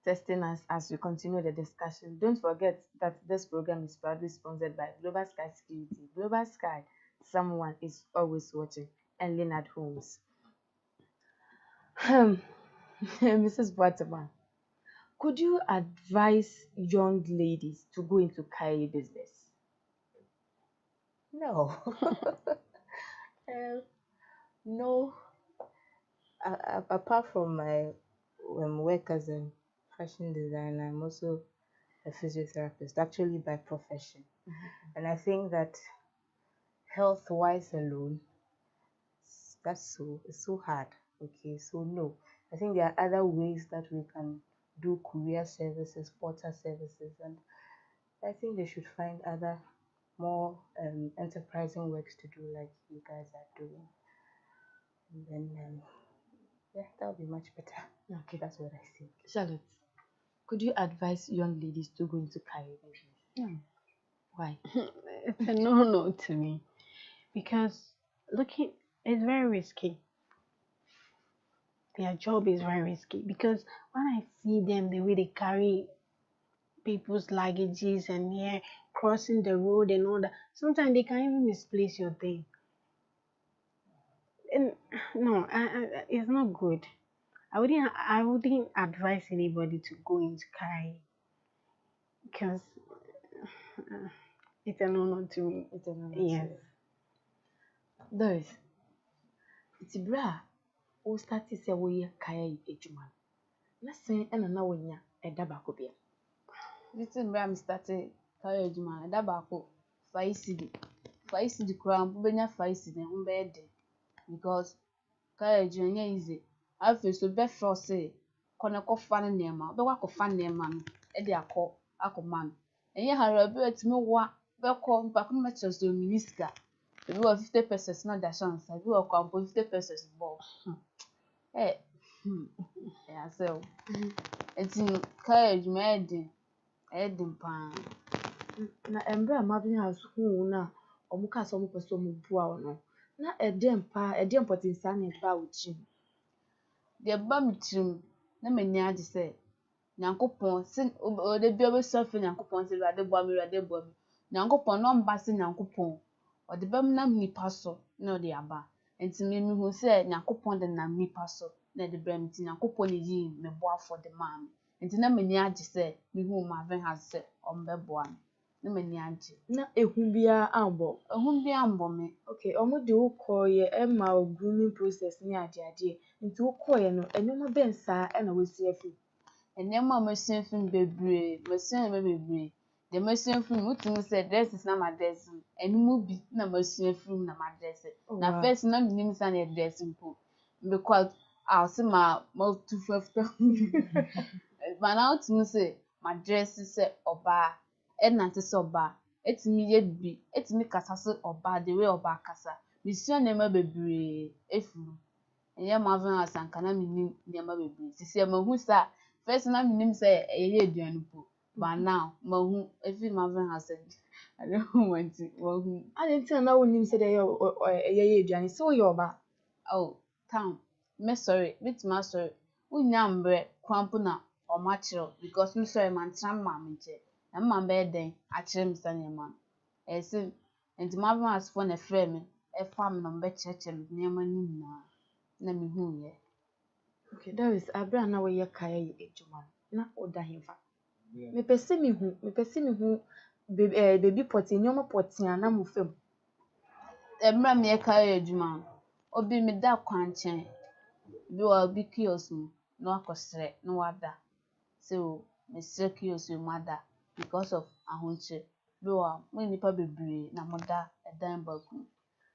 testing us as we continue the discussion. Don't forget that this program is proudly sponsored by Global Sky Security. Global Sky, someone is always watching, and Leonard Holmes. Mrs. Waterman, could you advise young ladies to go into KAYAYEI business? No. No. Apart from my work as a fashion designer, I'm also a physiotherapist, actually by profession. And I think that health-wise alone, it's so hard. Okay, so no. I think there are other ways that we can do career services, porter services, and I think they should find other more enterprising works to do like you guys are doing. And then, yeah, that would be much better. Okay, that's what I think. Charlotte, could you advise young ladies to go into KAYAYEI business? No. Why? It's a no to me, because it's very risky. Their job is very risky, because when I see them, the way they carry people's luggages and crossing the road and all that, sometimes they can even misplace your thing. And no, it's not good. I wouldn't advise anybody to go into KAYAYEI, because it's a no to me. It's a no Yes. Doris, it's bra. We started say we KAYAYEI ejuma. Let's say na wonya eda baako bia. This is where I started KAYAYEI ejuma. Eda baako 5 cedi. 5 cedi kura mbenya 5 cedi ho be de. Because KAYAYEI ejuma nya easy. Afi so be force kono kofa ne nema. Be wa kofa nema no e de akoma no. Enye hara be atimi wa be ko mpa ko me so minister. If you have 50 pesos, not that chance. If you have 50 pesos, ball. Yeah, so it's in courage, made pan. Na embra mabin house who na omuka so mu person mu bua no. Na edem potin san e ba uchi. The bam na mani ade say Nyankopon sin o de bia be sofe Nyankopon se rade boa me. Nyankopon no mba se Nyankopon. O de bam nam nipa so na o de aba. Enti me hu se Nyankopon de nam nipa so na de bra me ti Nyankopon yi me boa for de mam. Enti na mani age se me hu ma ven has se o mbe boa me. Na mani age. Na ehun bia ambo. Ehun bia ambo me. Okay, omo de ukoye e ma grooming process ni ade. Nti ukoye no enema ben sa e na wesi afi. Enema machine film bebre, machine bebre. The machine film wutimi say dress is na my dress. Enimu bi na machine film na my dress. Na first na minim say na dress mpo. Because I'll see my mouth too fast. But now wutimi say my dress say oba, e na te say oba. Etimi ye bi, etimi kasa say oba the way oba kasa. Mission nema bebre efu. Enye maven asanka na minim nema bebre. Sisi e mahu sa first na minim say eye aduane po. But now, mahu, if my friend has said, I don't want to. Mahu. I didn't tell no one said Johnny, so you're back. Oh, Tom, me sorry, bit my sorry. Unyambre, Crampuna, or Matchel, because me sorry, man, Tram Mammy, and my bed then, I trim Sunny man. As soon, and my mother has phone a frame, a farm number church and near my name. Let me who ye. Okay, there is a brand now where you carry a Juman, not order him for. Me pese me who baby potty, no more potty, and I'm with him. Emra me carry a Juman, or be me that quanchen. Be all be kiosu, no akosre, no wada. So, Mr. Kiosu mother, because of a hunche. Be all, when you probably na mother a dime balloon.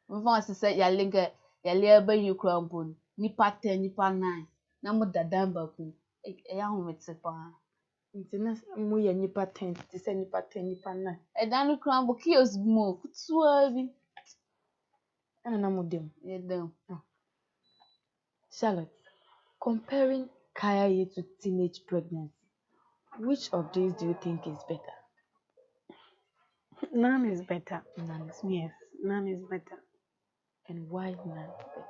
We want to say ya linga, ya labor you crumpun, nipa 10, nipa 9, na mother dime balloon. A young with sepa. It's muy a nipa 10, to say nipa 10, nipa 9. A danu crumble kios more, swerving. And I'm with them. Yeah, them. Charlotte, comparing KAYAYEI to teenage pregnancy, which of these do you think is better? None is better. None is Yes, none is better. And why none is better?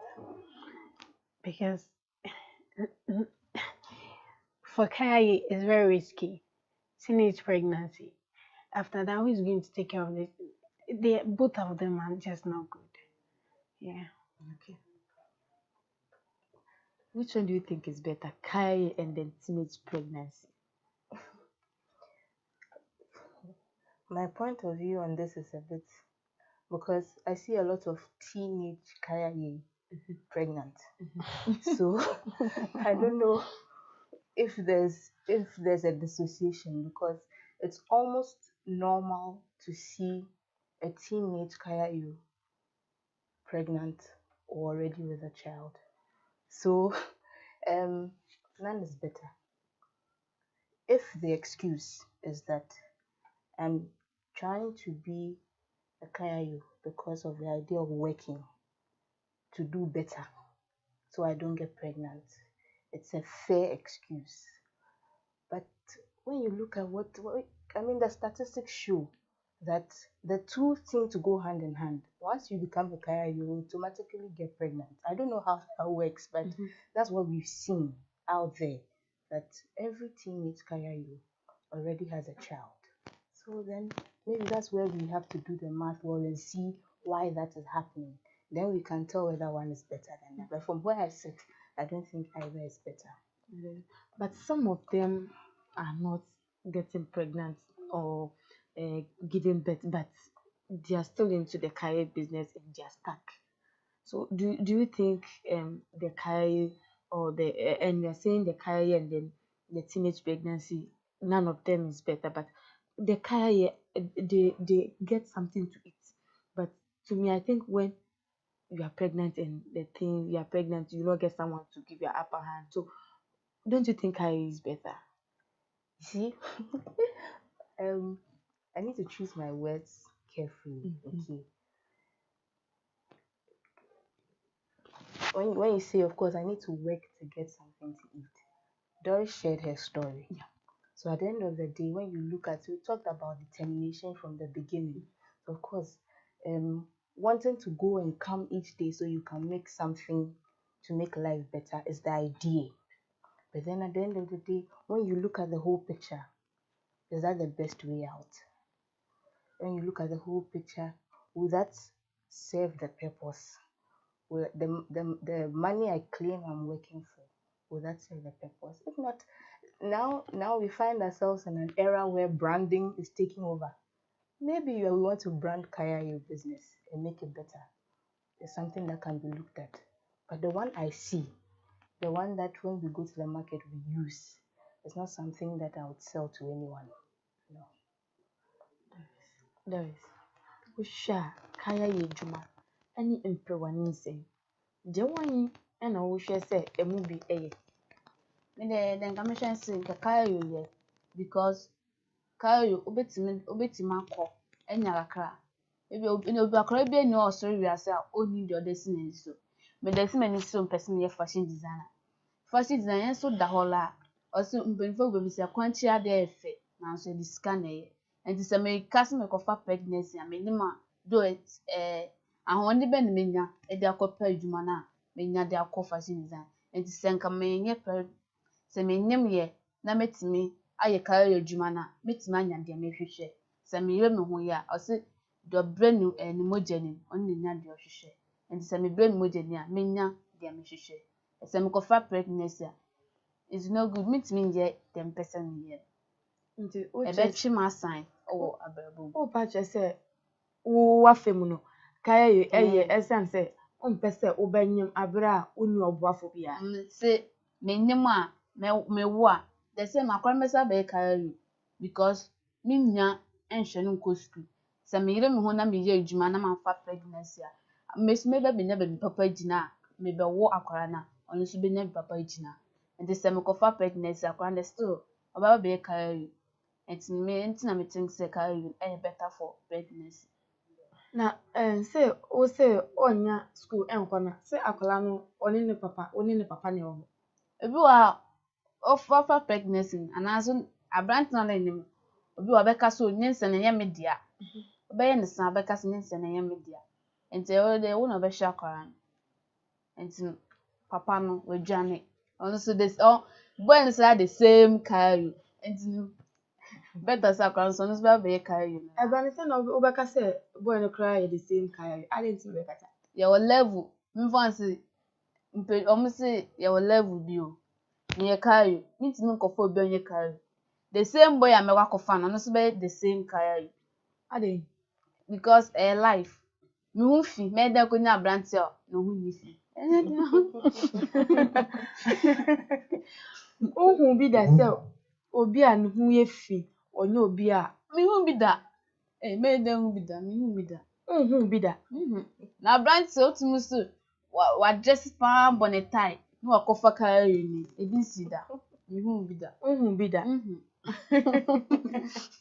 Because for KAYAYEI, it's very risky. Teenage pregnancy. After that, who is going to take care of this? Both of them are just not good. Yeah. Okay. Which one do you think is better, KAYAYEI and then teenage pregnancy? My point of view on this is a bit because I see a lot of teenage KAYAYEI pregnant. So I don't know if there's a dissociation because it's almost normal to see a teenage KAYAYEI pregnant or already with a child. So none is better. If the excuse is that I'm trying to be a KAYAYEI because of the idea of working to do better so I don't get pregnant, it's a fair excuse. But when you look at the statistics show that the two seem to go hand in hand. Once you become a KAYAYEI, you automatically get pregnant. I don't know how that works, but that's what we've seen out there, that every teenage KAYAYEI already has a child. So then maybe that's where we have to do the math well and see why that is happening. Then we can tell whether one is better than that. But from where I sit, I don't think either is better. But some of them are not getting pregnant or giving birth, but they are still into the KAYAYEI business and they are stuck. So do you think the KAYAYEI or and you are saying the KAYAYEI and then the teenage pregnancy, none of them is better, but the KAYAYEI they get something to eat. But to me, I think when you are pregnant and you are pregnant, you don't get someone to give you an upper hand. So don't you think KAYAYEI is better? See, I need to choose my words carefully. Okay. When you say, of course, I need to work to get something to eat. Doris shared her story. Yeah. So at the end of the day, when you look at it, we talked about determination from the beginning. So of course, wanting to go and come each day so you can make something to make life better is the idea. But then at the end of the day, when you look at the whole picture, is that the best way out? When you look at the whole picture, will that serve the purpose? Will the money I claim I'm working for, will that serve the purpose? If not, now we find ourselves in an era where branding is taking over. Maybe we want to brand KAYAYEI business and make it better. It's something that can be looked at. But the one I see, the one that when we go to the market we use, it's not something that I would sell to anyone. No. There is. Usha KAYAYEI Juma. Any imprewanin say. Jewani and I wish I say a movie a. Then commission saying KAYAYEI because KAYAYEI obetima ko enya kakra. Maybe akra be no sorry we are say only the destiny so. But there's many so person here fashion designer. Fashion designer so da hola. Also mbenfo be say kwanchi ade efe. na so the scan and the same case me kofa pregnancy a me nim a do it ahonde be ne menya e de akopa adwuma na menya de akofa fashion design and the senka menye se menyem ye na metimi aye kaya adwuma na metimi anya de mehwehwe se meyɛ me ho ya o se do brand ni mogani on ne nya de ohwehwe and se me brand mogani a menya de mehwehwe se me kofa pregnancy a it's no good metimi nje 10% ye nti e be twi ma sign o abrabo o pa che se wo wafemu no KAYAYEI eye esan se o mpese obanyem abra oni oboafo bia se menyem a me wo a the same akwamesa be KAYAYEI because me nya enhwe no nko school se me yire me ho na me ye adwuma na ma fa pregnancy a mesime be benya be papa gina me be wo akwara na ono so benya papa gina and se me kofa pregnancy akwara na still oba be KAYAYEI enti na me think say KAYAYEI better for pregnancy na say o say onya school enko na say akwala no oni ne papa ne o ebi wa of pregnancy and aso abrant na nim obi wa beka so nyense na ye media obe ye ne san beka so nyense na ye media enti e de wo na be hwa kwara enti papa no wadwane ono so this boy no say the same KAYAYEI enti better say kwara so no so be KAYAYEI ebani say no obeka say boy no cry the same KAYAYEI I didn't see beka your level me fancy mpe omo say your level bi o nye KAYAYEI mitimi nkofo obi onye KAYAYEI the same boy amekwa kofa no so be the same KAYAYEI ade because life me hu fi me da ko nya brant o no hu ni fi hu bi da se obi a ne hu ye fi onye obi a me hu bi da me da hu bi da me hu bi da hu bi da na brant o tumu so wa dress pa bonnetai no wa kofa KAYAYEI ni ebi si da me hu bi da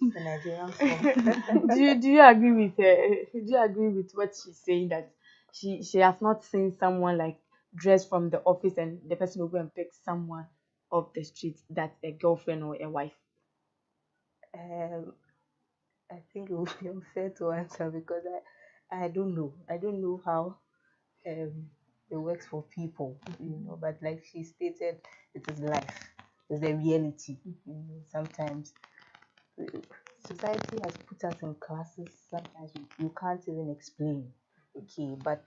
Nigerian song. do you agree with do you agree with what she's saying that she has not seen someone like dressed from the office and the person will go and pick someone off the street that's a girlfriend or a wife? I think it would be unfair to answer because I don't know. I don't know how it works for people, you know. But like she stated, it is life. It's the reality. You know, sometimes society has put us in classes. Sometimes you can't even explain. Okay, but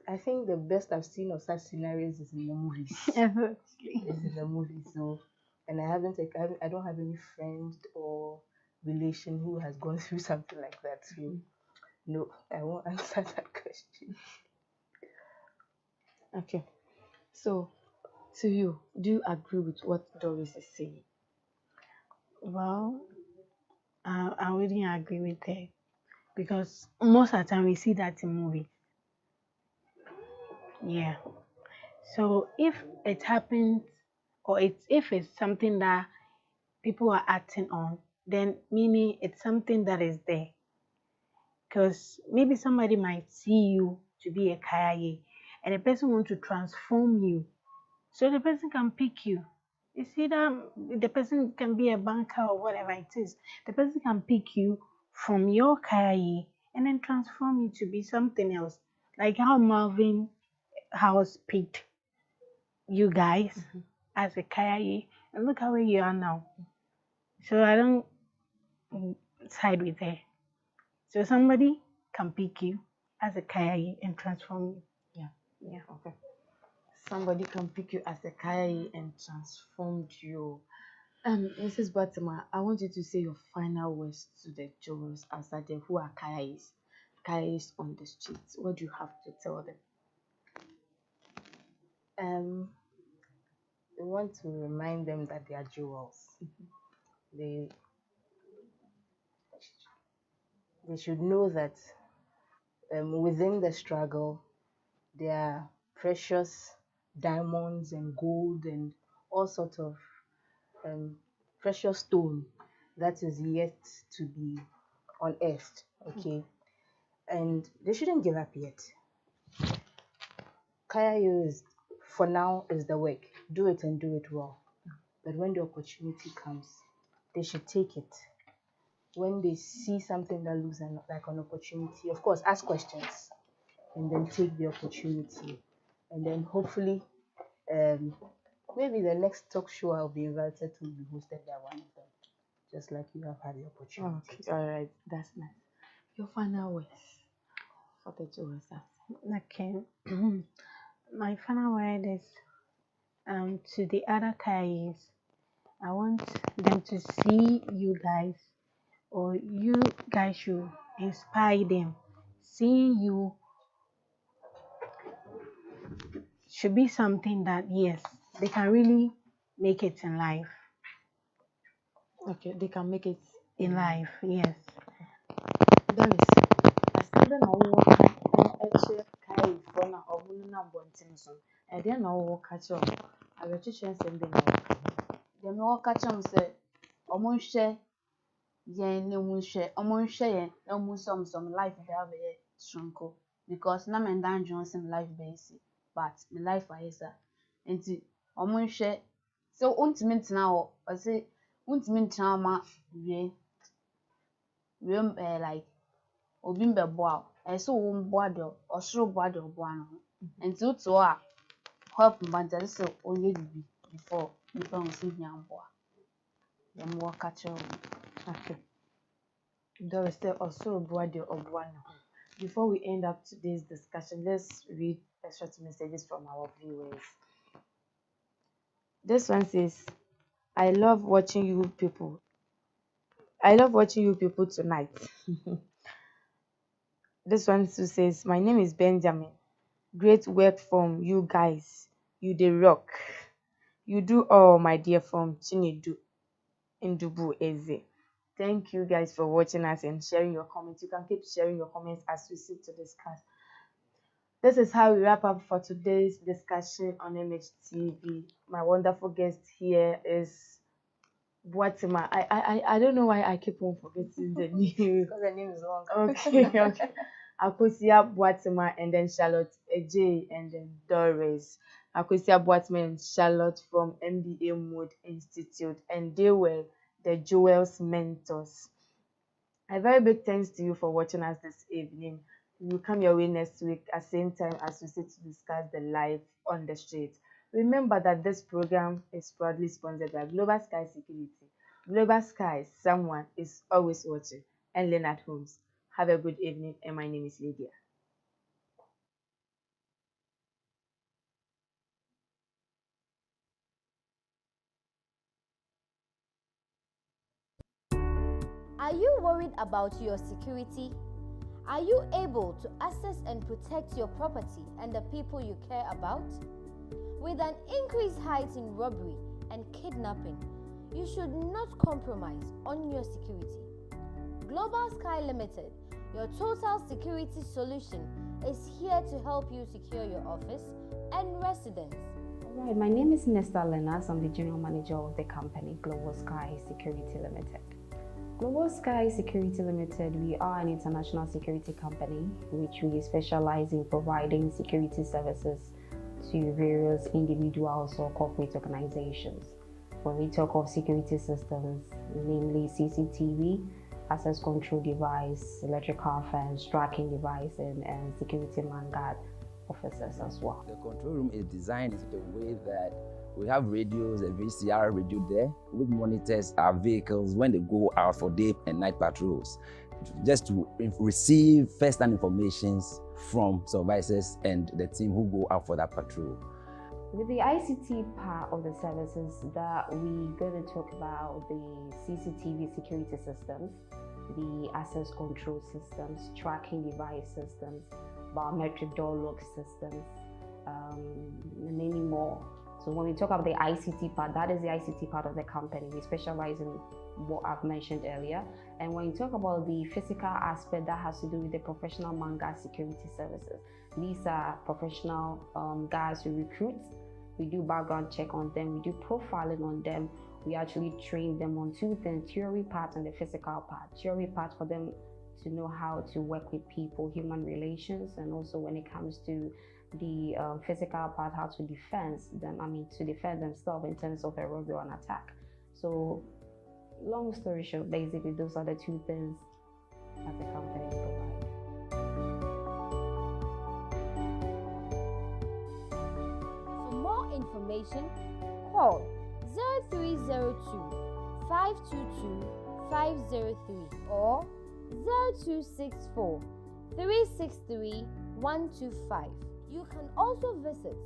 I think the best I've seen of such scenarios is in the movies. It's in the movies. So, and I don't have any friend or relation who has gone through something like that. So, no, I won't answer that question. Okay. So, to you, do you agree with what Doris is saying? Well, I wouldn't agree with her because most of the time we see that in movies. Yeah. So if it happens or if it's something that people are acting on, then meaning it's something that is there. Because maybe somebody might see you to be a KAYAYEI and the person wants to transform you. So the person can pick you. You see that the person can be a banker or whatever it is. The person can pick you from your KAYAYEI and then transform you to be something else. Like how Marvin House picked you guys as a KAYAYEI and look how where you are now. So I don't side with her. So somebody can pick you as a KAYAYEI and transform you. Yeah, okay. Somebody can pick you as a KAYAYEI and transform you. Mrs. Batima, I want you to say your final words to the jurors outside there who are KAYAYEIs on the streets. What do you have to tell them? We want to remind them that they are jewels. They should know that within the struggle, there are precious diamonds and gold and all sorts of precious stone that is yet to be unearthed. Okay, and they shouldn't give up yet. KAYAYEI for now is the work. Do it and do it well. But when the opportunity comes, they should take it. When they see something that looks like an opportunity, of course, ask questions and then take the opportunity. And then hopefully, maybe the next talk show I'll be invited to will be hosted by one of them, just like you have had the opportunity. Okay, all right, that's nice. Your final words for the jewels. Okay. My final word is to the other KAYAYEIs. I want them to see you guys, or you guys should inspire them. Seeing you should be something that, yes, they can really make it in life. Okay, they can make it in life, yes. That is, I still don't know what actually KAYAYEI for now, or Buluna Bontin. I didn't know what catch up. I will just send them out. Dem no catch am say omo nhwe yen na mu nhwe omo nhwe yen na mu some life dey have a shunko because na men dan Johnson life base but my life ahesa enti omo nhwe so untimi ntena ho o say untimi ntena ma wie like obi mbebo a so wo mbo ade osoro bo ade obo ano enti uto a help mbanta so onye bibi before you don't see him boy. Them work catch up. Okay. There is still also of one. Before we end up today's discussion, let's read a short messages from our viewers. This one says, I love watching you people. I love watching you people tonight. This one too says, my name is Benjamin. Great work from you guys. You the rock. You do all, my dear, from Chinedu Indubu Eze. Thank you guys for watching us and sharing your comments. You can keep sharing your comments as we sit to discuss. This is how we wrap up for today's discussion on MHTV. My wonderful guest here is Boatima. I don't know why I keep on forgetting the name. Because the name is long. Okay. Akosia Boatima and then Charlotte AJ and then Doris. Akosia Boatima and Charlotte from MBA Mode Institute, and they were the Jewels mentors. A very big thanks to you for watching us this evening. We will come your way next week at the same time as we sit to discuss the life on the street. Remember that this program is proudly sponsored by Global Sky Security. Global Sky, someone is always watching. And Leonard Holmes. Have a good evening, and my name is Lydia. Are you worried about your security? Are you able to access and protect your property and the people you care about? With an increased height in robbery and kidnapping, you should not compromise on your security. Global Sky Limited, your total security solution, is here to help you secure your office and residence. Alright, my name is Mr. Lenas. I'm the General Manager of the company Global Sky Security Limited. Global Sky Security Limited, we are an international security company which we specialize in providing security services to various individuals or corporate organizations. When we talk of security systems, namely CCTV, access control device, electrical fence, tracking device, and security man guard officers as well. The control room is designed in such a way that we have radios, a VCR radio there, which monitors our vehicles when they go out for day and night patrols, just to receive first-hand information from supervisors and the team who go out for that patrol. With the ICT part of the services, that we're going to talk about the CCTV security systems, the access control systems, tracking device systems, biometric door lock systems, and many more. So when we talk about the ICT part, that is the ICT part of the company. We specialize in what I've mentioned earlier. And when you talk about the physical aspect, that has to do with the professional man guard security services. These are professional guys who recruit. We do background check on them. We do profiling on them. We actually train them on two things: theory part and the physical part. Theory part for them to know how to work with people, human relations, and also when it comes to the physical part, how to defend them. To defend themselves in terms of a robbery or an attack. So, long story short, basically those are the two things that the company provides. For more information, call 0302 522 503 or 0264 363 125. You can also visit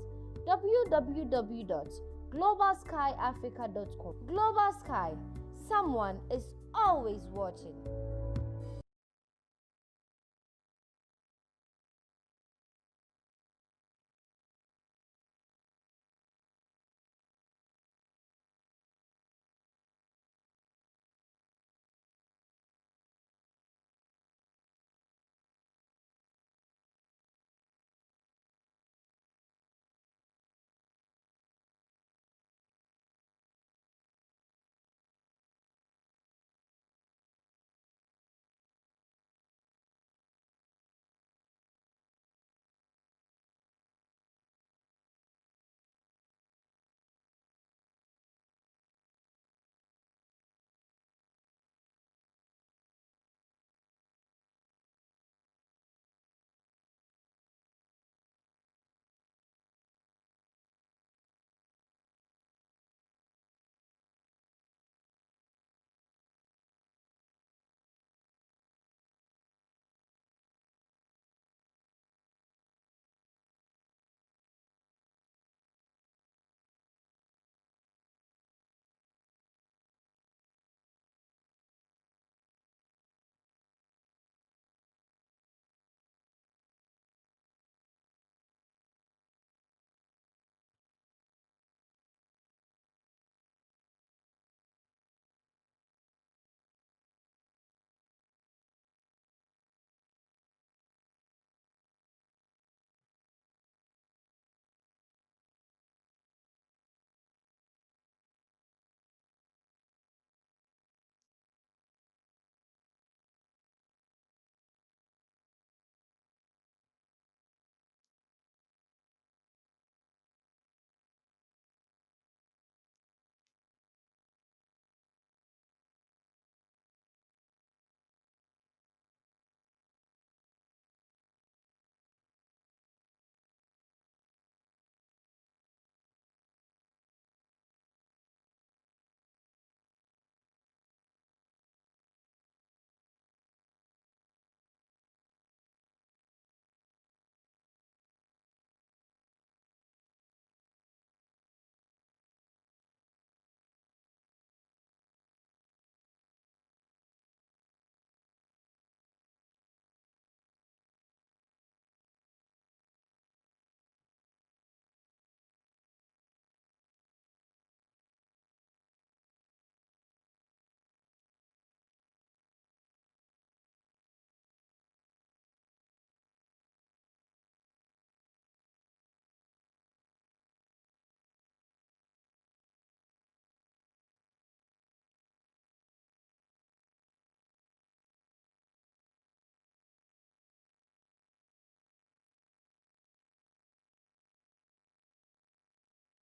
www.globalskyafrica.com. Global Sky, someone is always watching.